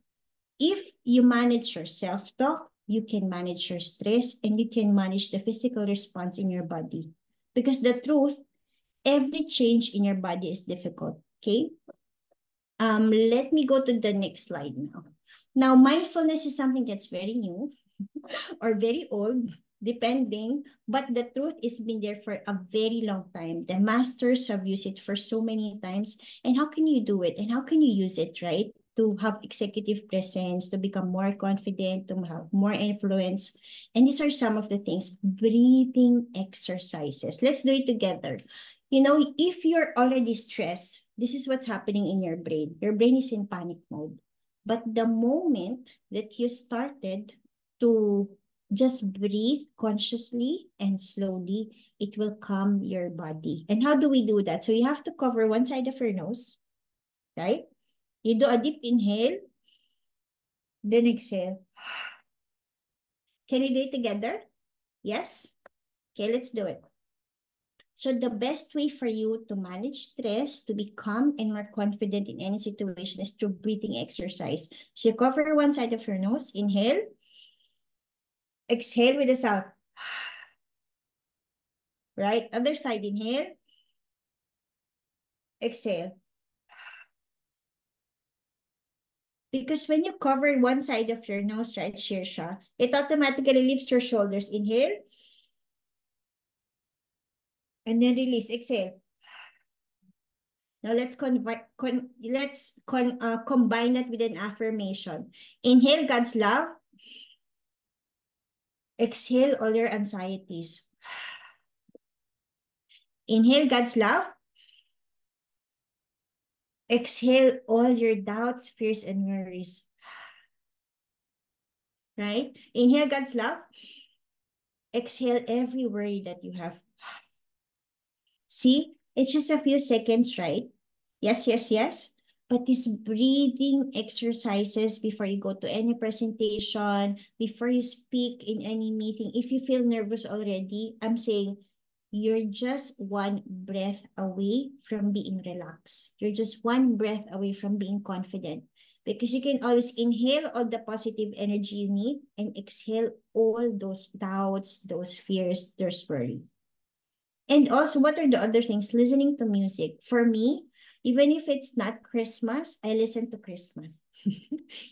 Speaker 2: if you manage your self-talk, you can manage your stress and you can manage the physical response in your body. Because the truth, every change in your body is difficult, okay? Let me go to the next slide now. Now, mindfulness is something that's very new or very old, depending, but the truth is been there for a very long time. The masters have used it for so many times. And how can you do it? And how can you use it, right? To have executive presence, to become more confident, to have more influence. And these are some of the things. Breathing exercises. Let's do it together. If you're already stressed, this is what's happening in your brain. Your brain is in panic mode. But the moment that you started to just breathe consciously and slowly, it will calm your body. And how do we do that? So you have to cover one side of your nose, right? You do a deep inhale, then exhale. Can you do it together? Yes? Okay, let's do it. So the best way for you to manage stress, to be calm and more confident in any situation is through breathing exercise. So you cover one side of your nose, inhale, exhale with a sound. Right? Other side, inhale, exhale. Because when you cover one side of your nose, right, Shirsha, it automatically lifts your shoulders. Inhale. And then release. Exhale. Now let's combine that with an affirmation. Inhale God's love. Exhale all your anxieties. Inhale God's love. Exhale all your doubts, fears, and worries. Right? Inhale God's love. Exhale every worry that you have. See, it's just a few seconds, right? Yes, yes, yes. But these breathing exercises before you go to any presentation, before you speak in any meeting, if you feel nervous already, I'm saying you're just one breath away from being relaxed. You're just one breath away from being confident. Because you can always inhale all the positive energy you need and exhale all those doubts, those fears, those worries. And also, what are the other things? Listening to music. For me, even if it's not Christmas, I listen to Christmas.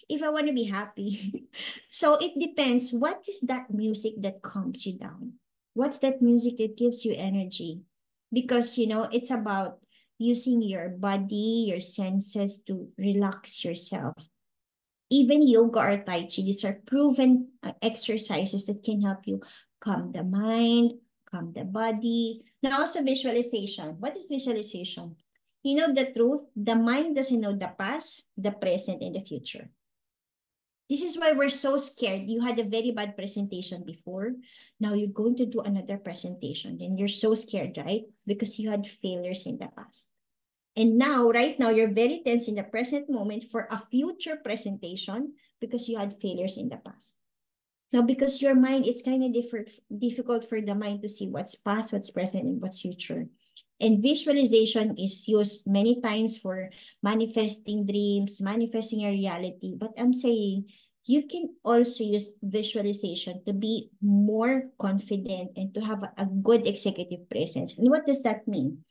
Speaker 2: If I want to be happy. So it depends. What is that music that calms you down? What's that music that gives you energy? Because, it's about using your body, your senses to relax yourself. Even yoga or Tai Chi, these are proven exercises that can help you calm the mind, calm the body. Now also visualization. What is visualization? You know the truth, the mind doesn't know the past, the present, and the future. This is why we're so scared. You had a very bad presentation before. Now you're going to do another presentation. Then you're so scared, right? Because you had failures in the past. And now, right now, you're very tense in the present moment for a future presentation because you had failures in the past. Now, because your mind, it's kind of difficult for the mind to see what's past, what's present, and what's future. And visualization is used many times for manifesting dreams, manifesting your reality. But I'm saying you can also use visualization to be more confident and to have a good executive presence. And what does that mean?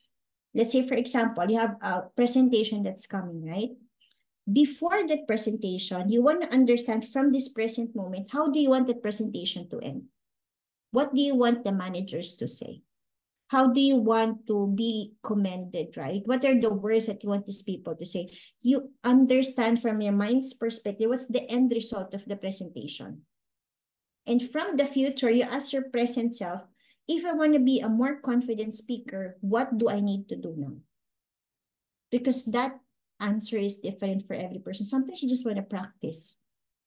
Speaker 2: Let's say, for example, you have a presentation that's coming, right? Before that presentation, you want to understand from this present moment, how do you want that presentation to end? What do you want the managers to say? How do you want to be commended, right? What are the words that you want these people to say? You understand from your mind's perspective, what's the end result of the presentation? And from the future, you ask your present self, if I want to be a more confident speaker, what do I need to do now? Because that answer is different for every person. Sometimes you just want to practice,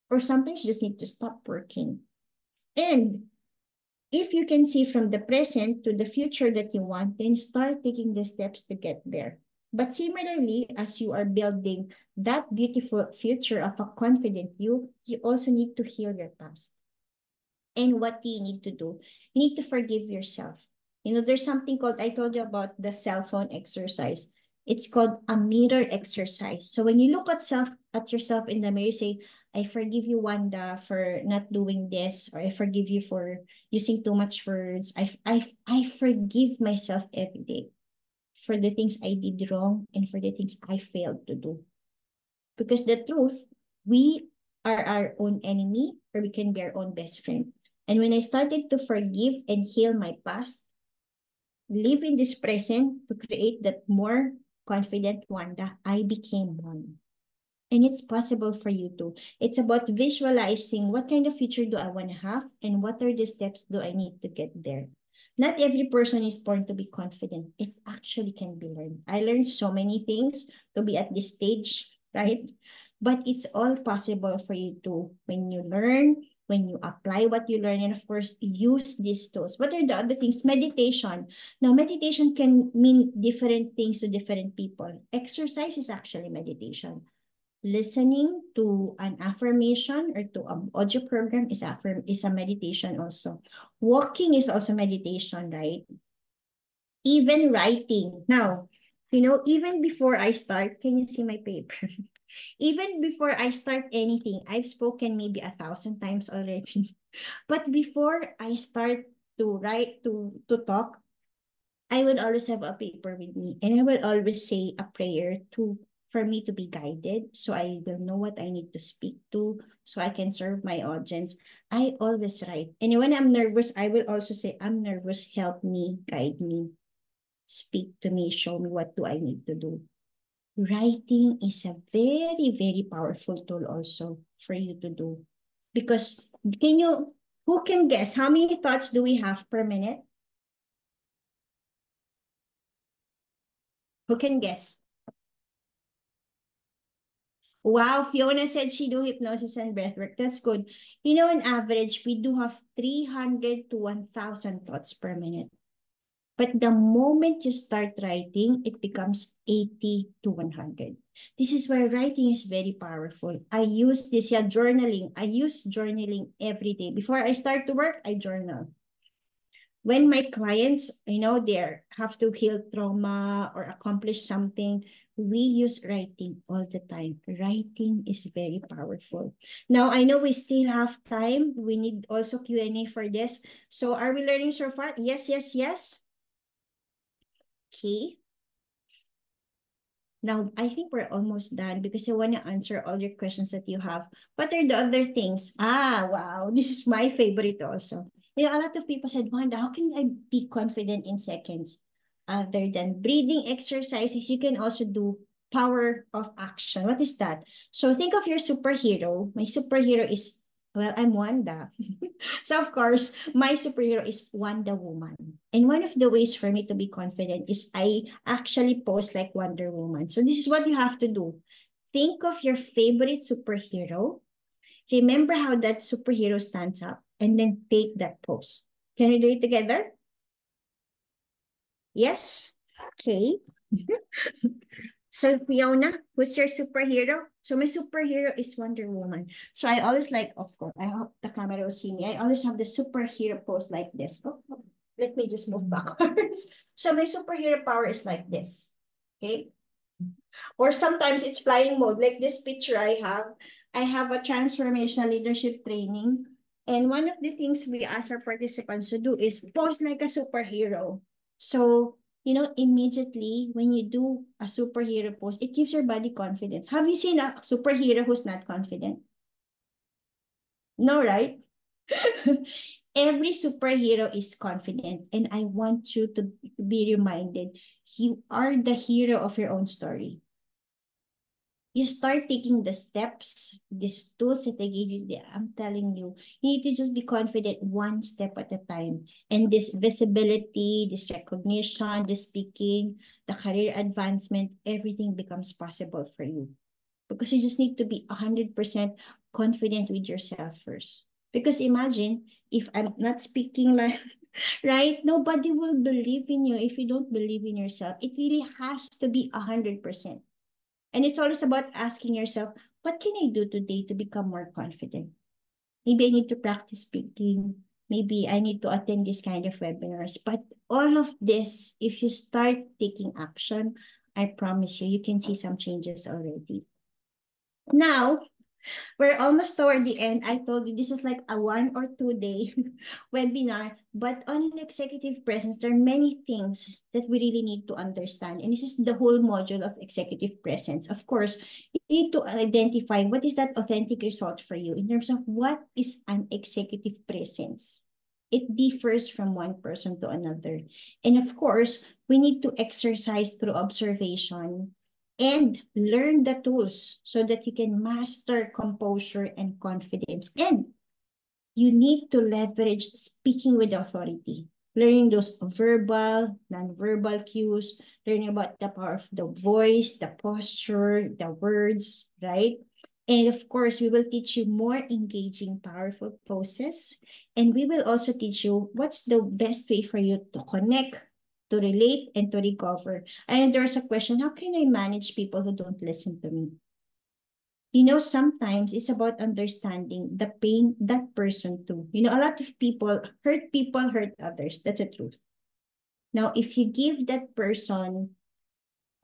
Speaker 2: or sometimes you just need to stop working. And if you can see from the present to the future that you want, then start taking the steps to get there. But similarly, as you are building that beautiful future of a confident you also need to heal your past. And what do you need to do? You need to forgive yourself. You know, there's something called, I told you about the cell phone exercise. It's called a mirror exercise. So when you look at yourself in the mirror, say, I forgive you, Wanda, for not doing this, or I forgive you for using too much words. I forgive myself every day for the things I did wrong and for the things I failed to do. Because the truth, we are our own enemy, or we can be our own best friend. And when I started to forgive and heal my past, live in this present to create that more confident Wanda, I became one. And it's possible for you too. It's about visualizing what kind of future do I want to have and what are the steps do I need to get there. Not every person is born to be confident. It actually can be learned. I learned so many things to be at this stage, right? But it's all possible for you to, when you learn, when you apply what you learn, and of course, use these tools. What are the other things? Meditation. Now, meditation can mean different things to different people. Exercise is actually meditation. Listening to an affirmation or to an audio program is a meditation also. Walking is also meditation, right? Even writing. Now, you know, even before I start, can you see my paper? Even before I start anything, I've spoken maybe 1,000 times already. But before I start to write, to talk, I will always have a paper with me, and I will always say a prayer for me to be guided, so I will know what I need to speak to, so I can serve my audience. I always write. And when I'm nervous, I will also say, I'm nervous, help me, guide me, speak to me, show me what do I need to do. Writing is a very, very powerful tool also for you to do. Because who can guess how many thoughts do we have per minute? Who can guess? Wow, Fiona said she do hypnosis and breathwork. That's good. You know, on average, we do have 300 to 1,000 thoughts per minute. But the moment you start writing, it becomes 80 to 100. This is why writing is very powerful. I use this, journaling. I use journaling every day. Before I start to work, I journal. When my clients, they have to heal trauma or accomplish something, we use writing all the time. Writing is very powerful. Now, I know we still have time. We need also Q&A for this. So are we learning so far? Yes, yes, yes. Okay. Now, I think we're almost done because I want to answer all your questions that you have. What are the other things? Ah, wow. This is my favorite also. You know, a lot of people said, Wanda, how can I be confident in seconds? Other than breathing exercises, you can also do power of action. What is that? So think of your superhero. My superhero is Well, I'm Wanda. So, of course, my superhero is Wonder Woman. And one of the ways for me to be confident is I actually pose like Wonder Woman. So, this is what you have to do. Think of your favorite superhero. Remember how that superhero stands up and then take that pose. Can we do it together? Yes? Okay. So Fiona, who's your superhero? So my superhero is Wonder Woman. So I always like, of course, I hope the camera will see me. I always have the superhero pose like this. Let me just move backwards. So my superhero power is like this. Okay. Or sometimes it's flying mode. Like this picture I have. I have a transformational leadership training. And one of the things we ask our participants to do is pose like a superhero. So, immediately when you do a superhero pose, it gives your body confidence. Have you seen a superhero who's not confident? No, right? Every superhero is confident, and I want you to be reminded you are the hero of your own story. You start taking the steps, these tools that I gave you, I'm telling you need to just be confident one step at a time. And this visibility, this recognition, this speaking, the career advancement, everything becomes possible for you. Because you just need to be 100% confident with yourself first. Because imagine if I'm not speaking like, right? Nobody will believe in you if you don't believe in yourself. It really has to be 100%. And it's always about asking yourself, what can I do today to become more confident? Maybe I need to practice speaking. Maybe I need to attend this kind of webinars. But all of this, if you start taking action, I promise you, you can see some changes already. Now, we're almost toward the end. I told you this is like a 1 or 2 day webinar, but on an executive presence, there are many things that we really need to understand. And this is the whole module of executive presence. Of course, you need to identify what is that authentic result for you in terms of what is an executive presence. It differs from one person to another. And of course, we need to exercise through observation and learn the tools so that you can master composure and confidence. And you need to leverage speaking with authority, learning those verbal, non-verbal cues, learning about the power of the voice, the posture, the words, right? And of course, we will teach you more engaging, powerful poses. And we will also teach you what's the best way for you to connect, to relate, and to recover. And there's a question, how can I manage people who don't listen to me? Sometimes it's about understanding the pain that person too. A lot of people hurt others. That's the truth. Now, if you give that person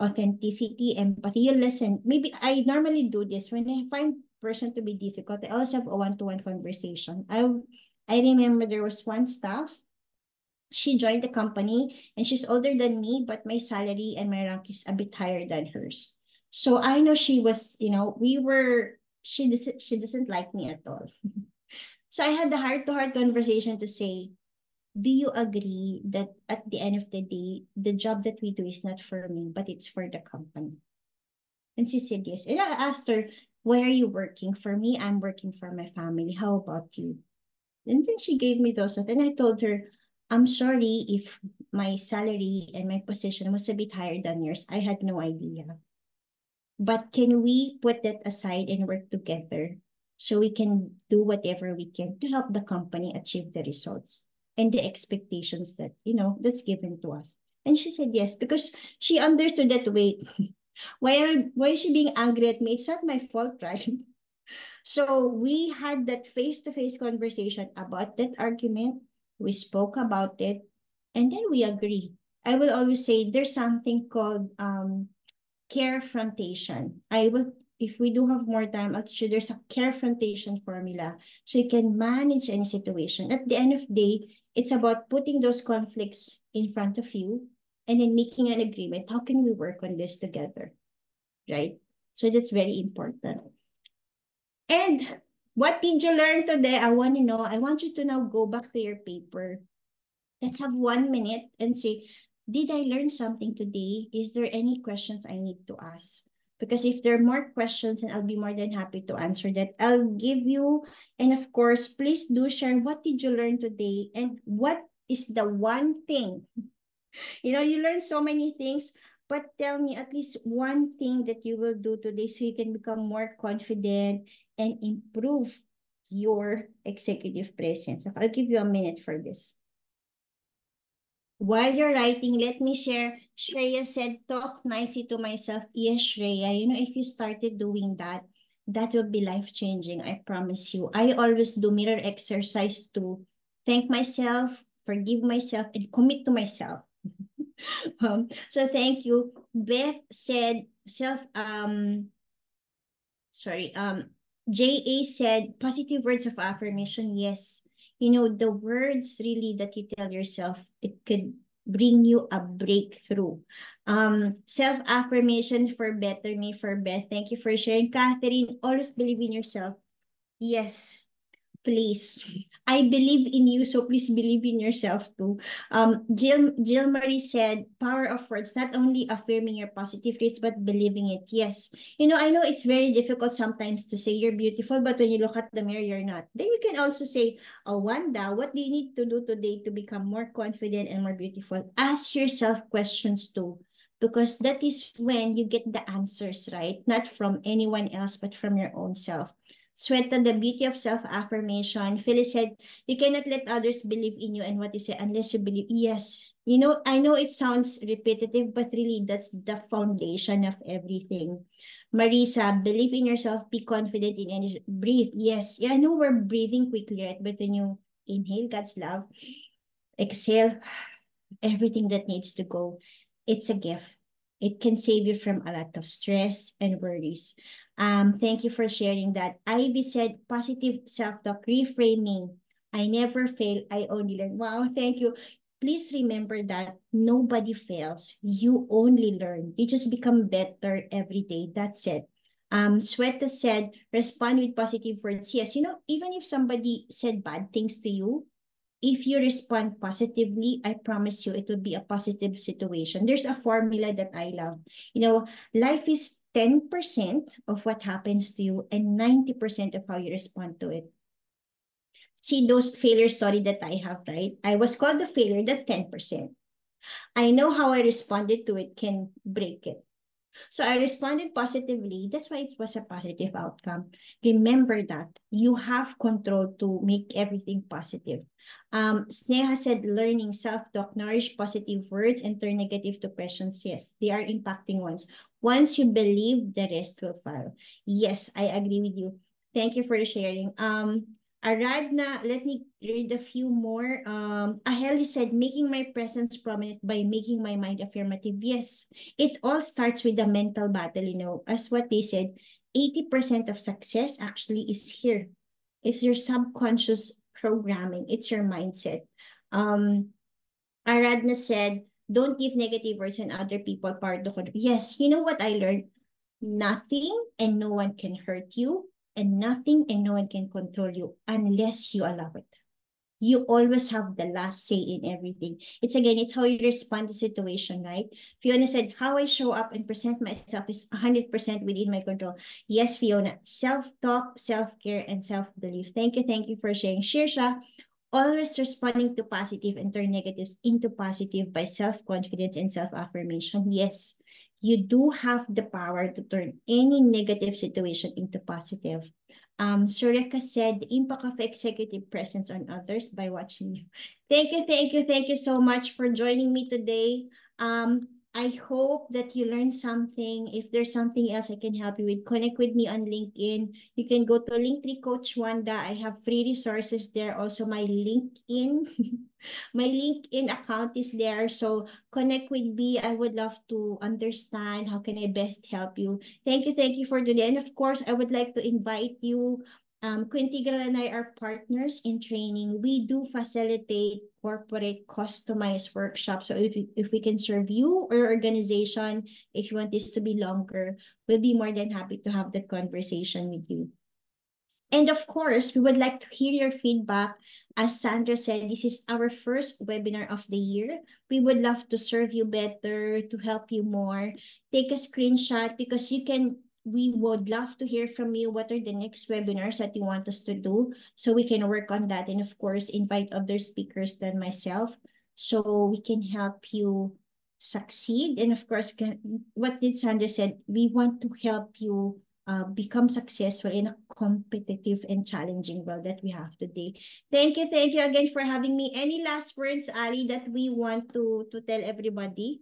Speaker 2: authenticity, empathy, you listen. Maybe I normally do this when I find person to be difficult. I also have a one-to-one conversation. I remember there was one staff. She joined the company and she's older than me, but my salary and my rank is a bit higher than hers. So I know she was, she doesn't like me at all. So I had the heart-to-heart conversation to say, do you agree that at the end of the day, the job that we do is not for me, but it's for the company? And she said yes. And I asked her, where are you working? For me, I'm working for my family. How about you? And then she gave me those. And I told her, I'm sorry if my salary and my position was a bit higher than yours. I had no idea. But can we put that aside and work together so we can do whatever we can to help the company achieve the results and the expectations that's given to us? And she said yes, because she understood that, wait, why is she being angry at me? It's not my fault, right? So we had that face-to-face conversation about that argument. We spoke about it, and then we agree. I will always say there's something called carefrontation. If we do have more time, I'll teach you there's a carefrontation formula so you can manage any situation. At the end of the day, it's about putting those conflicts in front of you and then making an agreement. How can we work on this together? Right? So that's very important. And what did you learn today? I want to know. I want you to now go back to your paper. Let's have 1 minute and say, did I learn something today? Is there any questions I need to ask? Because if there are more questions, and I'll be more than happy to answer that. I'll give you, and of course, please do share what did you learn today and what is the one thing. You learn so many things, but tell me at least one thing that you will do today so you can become more confident and improve your executive presence. I'll give you a minute for this. While you're writing, let me share. Shreya said, talk nicely to myself. Yes, Shreya, if you started doing that, that will be life-changing, I promise you. I always do mirror exercise to thank myself, forgive myself, and commit to myself. So thank you. Beth said JA said positive words of affirmation. Yes. The words really that you tell yourself, it could bring you a breakthrough. Self-affirmation for better me, for Beth. Thank you for sharing. Catherine, always believe in yourself. Yes. Please. I believe in you, so please believe in yourself too. Jill Marie said, power of words, not only affirming your positive traits, but believing it. Yes. I know it's very difficult sometimes to say you're beautiful, but when you look at the mirror, you're not. Then you can also say, oh, Wanda, what do you need to do today to become more confident and more beautiful? Ask yourself questions too, because that is when you get the answers, right? Not from anyone else, but from your own self. Sweta, the beauty of self-affirmation. Phyllis said, you cannot let others believe in you and what you say unless you believe. Yes. I know it sounds repetitive, but really that's the foundation of everything. Marisa, believe in yourself, be confident in energy. Breathe. Yes. Yeah, I know we're breathing quickly, right? But when you inhale God's love, exhale everything that needs to go, it's a gift. It can save you from a lot of stress and worries. Thank you for sharing that. Ivy said, positive self-talk, reframing. I never fail, I only learn. Wow, thank you. Please remember that nobody fails. You only learn. You just become better every day. That's it. Sweta said, respond with positive words. Yes, even if somebody said bad things to you, if you respond positively, I promise you it will be a positive situation. There's a formula that I love. Life is 10% of what happens to you and 90% of how you respond to it. See those failure story that I have, right? I was called a failure, that's 10%. I know how I responded to it can break it. So I responded positively. That's why it was a positive outcome. Remember that you have control to make everything positive. Sneha said, learning self-talk, nourish positive words and turn negative to questions. Yes, they are impacting ones. Once you believe, the rest will follow. Yes, I agree with you. Thank you for sharing. Aradna, let me read a few more. Aheli said, making my presence prominent by making my mind affirmative. Yes, it all starts with the mental battle, as what they said, 80% of success actually is here. It's your subconscious programming. It's your mindset. Aradna said, don't give negative words and other people power to control. Yes, you know what I learned? Nothing and no one can hurt you, and nothing and no one can control you unless you allow it. You always have the last say in everything. It's how you respond to situation, right? Fiona said, how I show up and present myself is 100% within my control. Yes, Fiona, self-talk, self-care, and self-belief. Thank you for sharing. Shirsha, always responding to positive and turn negatives into positive by self-confidence and self-affirmation. Yes, you do have the power to turn any negative situation into positive. Sureka said, the impact of executive presence on others by watching you. Thank you so much for joining me today. I hope that you learned something. If there's something else I can help you with, connect with me on LinkedIn. You can go to Linktree Coach Wanda. I have free resources there. Also, my LinkedIn, my LinkedIn account is there. So connect with me. I would love to understand how can I best help you. Thank you for today. And of course, I would like to invite you. Quintigral and I are partners in training. We do facilitate corporate customized workshops. So if we can serve you or your organization, if you want this to be longer, we'll be more than happy to have that conversation with you. And of course, we would like to hear your feedback. As Sandra said, this is our first webinar of the year. We would love to serve you better, to help you more. Take a screenshot because we would love to hear from you. What are the next webinars that you want us to do? So we can work on that. And of course, invite other speakers than myself so we can help you succeed. And of course, what did Sandra said, we want to help you become successful in a competitive and challenging world that we have today. Thank you again for having me. Any last words, Ali, that we want to tell everybody?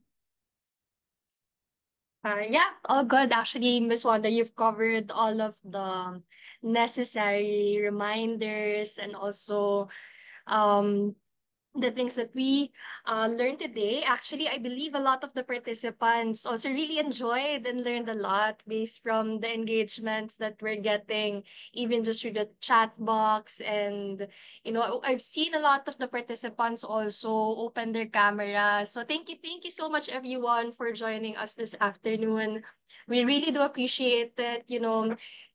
Speaker 3: Yeah, all good. Actually, Miss Wanda, you've covered all of the necessary reminders and also um the things that we learned today. Actually, I believe a lot of the participants also really enjoyed and learned a lot based from the engagements that we're getting, even just through the chat box. And, I've seen a lot of the participants also open their cameras. So thank you so much, everyone, for joining us this afternoon. We really do appreciate it,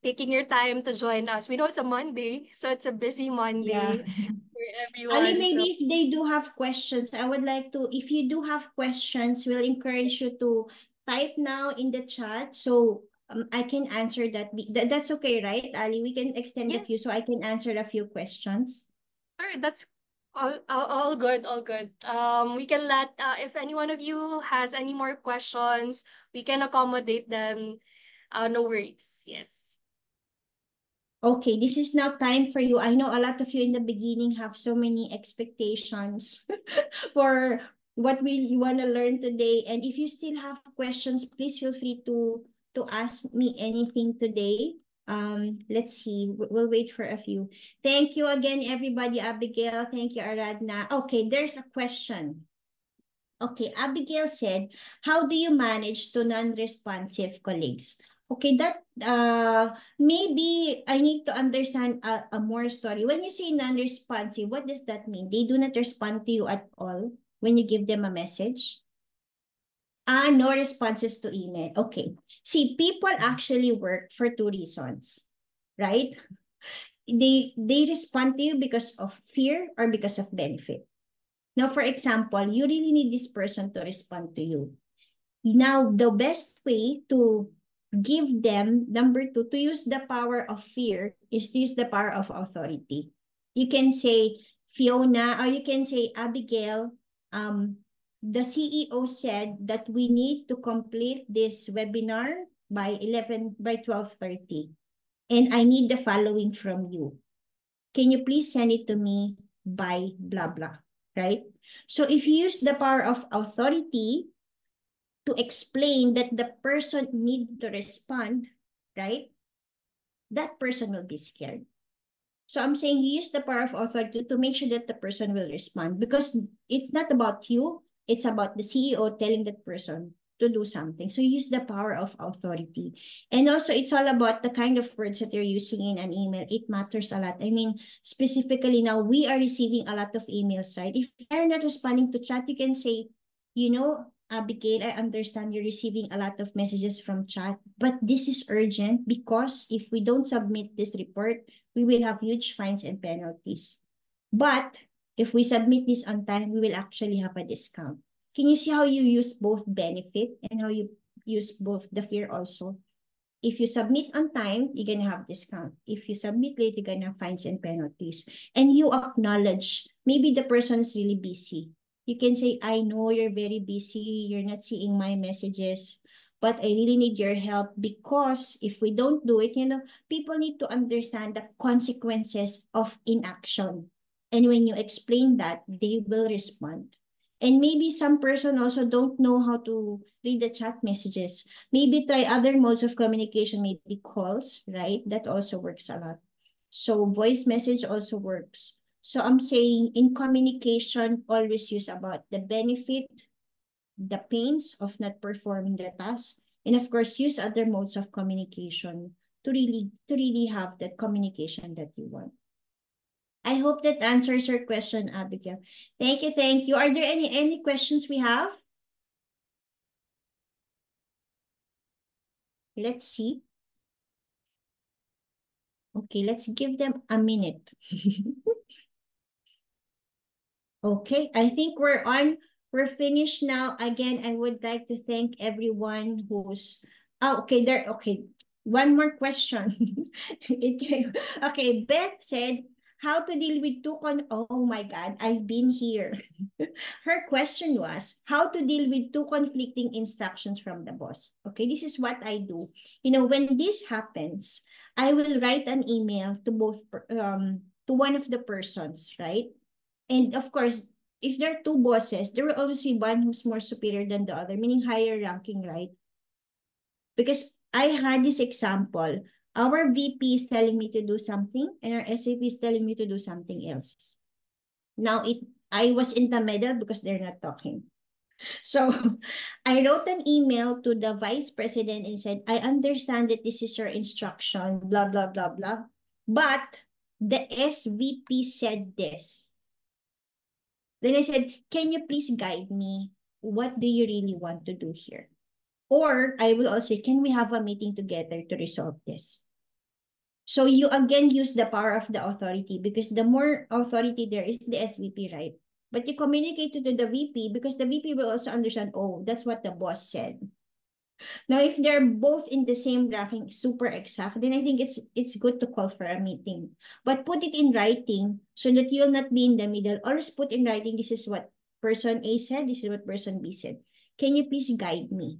Speaker 3: taking your time to join us. We know it's a Monday, so it's a busy
Speaker 2: Yeah.
Speaker 3: Monday for
Speaker 2: Ali,
Speaker 3: everyone.
Speaker 2: maybe
Speaker 3: So
Speaker 2: if they do have questions, I would like to, if you do have questions, we'll encourage you to type now in the chat so I can answer that. That's okay, right, Ali? We can extend a few
Speaker 3: yes,
Speaker 2: so I can answer a few questions.
Speaker 3: sure, that's all good, all good. We can let if any one of you has any more questions, we can accommodate them. No worries. Yes.
Speaker 2: Okay, this is now time for you. I know a lot of you in the beginning have so many expectations for what you want to learn today. And if you still have questions, please feel free to ask me anything today. Let's see. We'll wait for a few. Thank you again, everybody. Abigail, thank you, Aradna. Okay, there's a question. Okay, Abigail said, how do you manage to non-responsive colleagues? Okay, that maybe I need to understand a more story. When you say non-responsive, what does that mean? They do not respond to you at all when you give them a message? No responses to email. Okay. See, people actually work for two reasons, right? They respond to you because of fear or because of benefit. Now, for example, you really need this person to respond to you. Now, the best way to give them, number two, to use the power of fear is to use the power of authority. You can say, Fiona, or you can say, Abigail, the CEO said that we need to complete this webinar by 12:30. And I need the following from you. Can you please send it to me by blah, blah, right? So if you use the power of authority to explain that the person need to respond, right? That person will be scared. So I'm saying you use the power of authority to make sure that the person will respond because it's not about you. It's about the CEO telling that person to do something. So you use the power of authority. And also it's all about the kind of words that you're using in an email. It matters a lot. I mean, specifically now we are receiving a lot of emails, right? If they're not responding to chat, you can say, Abigail, I understand you're receiving a lot of messages from chat, but this is urgent because if we don't submit this report, we will have huge fines and penalties. But if we submit this on time, we will actually have a discount. Can you see how you use both benefit and how you use both the fear also? If you submit on time, you're going to have discount. If you submit late, you're going to have fines and penalties. And you acknowledge, maybe the person is really busy. You can say, I know you're very busy. You're not seeing my messages, but I really need your help because if we don't do it, people need to understand the consequences of inaction. And when you explain that, they will respond. And maybe some person also don't know how to read the chat messages. Maybe try other modes of communication, maybe calls, right? That also works a lot. So voice message also works. So I'm saying in communication, always use about the benefit, the pains of not performing the task, and of course, use other modes of communication to really have that communication that you want. I hope that answers your question, Abigail. Thank you, thank you. Are there any questions we have? Let's see. Okay, let's give them a minute. Okay, I think we're on. We're finished now. Again, I would like to thank everyone who's. Oh, okay, there. Okay, one more question. Okay, Beth said, how to deal with oh my God, I've been here. Her question was, how to deal with two conflicting instructions from the boss. Okay, this is what I do. When this happens, I will write an email to to one of the persons, right? And of course, if there are two bosses, there will always be one who's more superior than the other, meaning higher ranking, right? Because I had this example. Our VP is telling me to do something, and our SVP is telling me to do something else. Now, I was in the middle because they're not talking. So I wrote an email to the vice president and said, I understand that this is your instruction, blah, blah, blah, blah. But the SVP said this. Then I said, can you please guide me? What do you really want to do here? Or I will also say, can we have a meeting together to resolve this? So you again use the power of the authority, because the more authority there is the SVP, right? But you communicate to the VP, because the VP will also understand, oh, that's what the boss said. Now, if they're both in the same ranking, super exact, then I think it's good to call for a meeting. But put it in writing so that you'll not be in the middle. Always put in writing, this is what person A said, this is what person B said. Can you please guide me?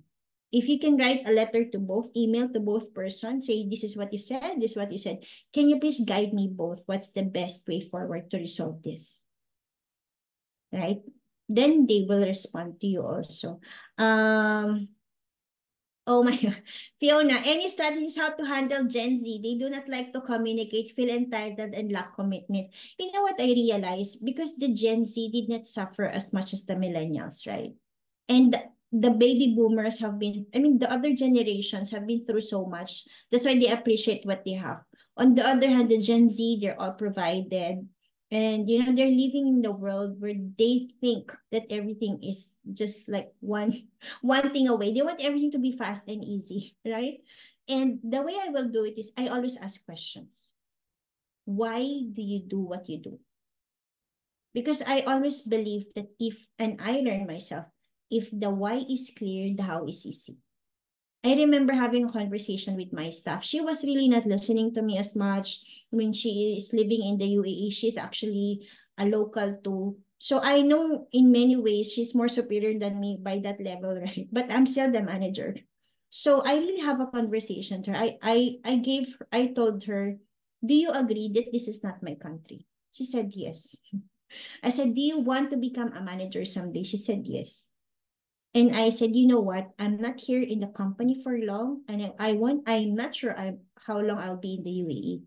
Speaker 2: If you can write a letter to both, email to both persons, say, this is what you said, this is what you said. Can you please guide me both? What's the best way forward to resolve this? Right? Then they will respond to you also. Oh my God. Fiona, any strategies how to handle Gen Z? They do not like to communicate, feel entitled, and lack commitment. You know what I realized? Because the Gen Z did not suffer as much as the millennials, right? And the baby boomers have been, the other generations have been through so much. That's why they appreciate what they have. On the other hand, the Gen Z, they're all provided. And, they're living in the world where they think that everything is just like one thing away. They want everything to be fast and easy, right? And the way I will do it is I always ask questions. Why do you do what you do? Because I always believe that and I learn myself, if the why is clear, the how is easy. I remember having a conversation with my staff. She was really not listening to me as much. When she is living in the UAE, she's actually a local too. So I know in many ways she's more superior than me by that level, right? But I'm still the manager. So I really have a conversation with her. I told her, do you agree that this is not my country? She said yes. I said, do you want to become a manager someday? She said yes. And I said, you know what? I'm not here in the company for long, and I'm not sure how long I'll be in the UAE,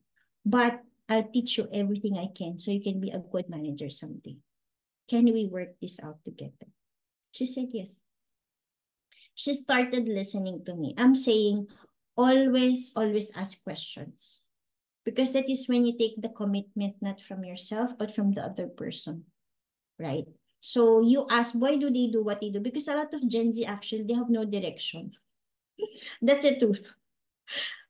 Speaker 2: but I'll teach you everything I can so you can be a good manager someday. Can we work this out together? She said yes. She started listening to me. I'm saying, always, always ask questions. Because that is when you take the commitment not from yourself, but from the other person, right? So you ask, why do they do what they do? Because a lot of Gen Z, actually, they have no direction. That's the truth.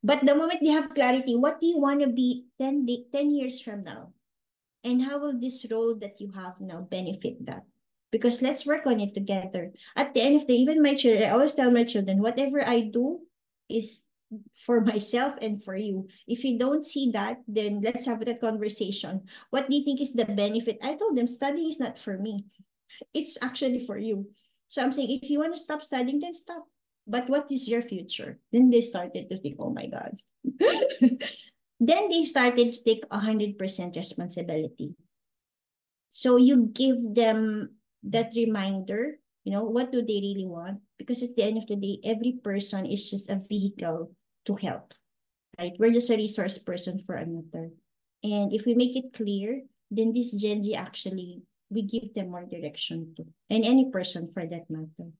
Speaker 2: But the moment they have clarity, what do you want to be 10 years from now? And how will this role that you have now benefit that? Because let's work on it together. At the end of the day, even my children, I always tell my children, whatever I do is for myself and for you. If you don't see that, then let's have that conversation. What do you think is the benefit? I told them studying is not for me. It's actually for you. So I'm saying, if you want to stop studying, then stop. But what is your future? Then they started to think, oh my God. Then they started to take 100% responsibility. So you give them that reminder, what do they really want? Because at the end of the day, every person is just a vehicle to help, right? We're just a resource person for another. And if we make it clear, then this Gen Z actually, we give them more direction to, and any person for that matter.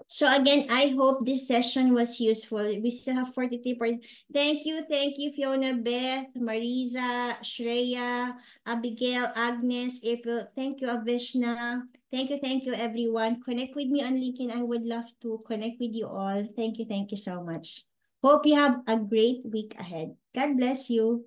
Speaker 2: So again, I hope this session was useful. We still have 43%. Thank you, Fiona, Beth, Marisa, Shreya, Abigail, Agnes, April. Thank you, Avishna. Thank you, everyone. Connect with me on LinkedIn. I would love to connect with you all. Thank you so much. Hope you have a great week ahead. God bless you.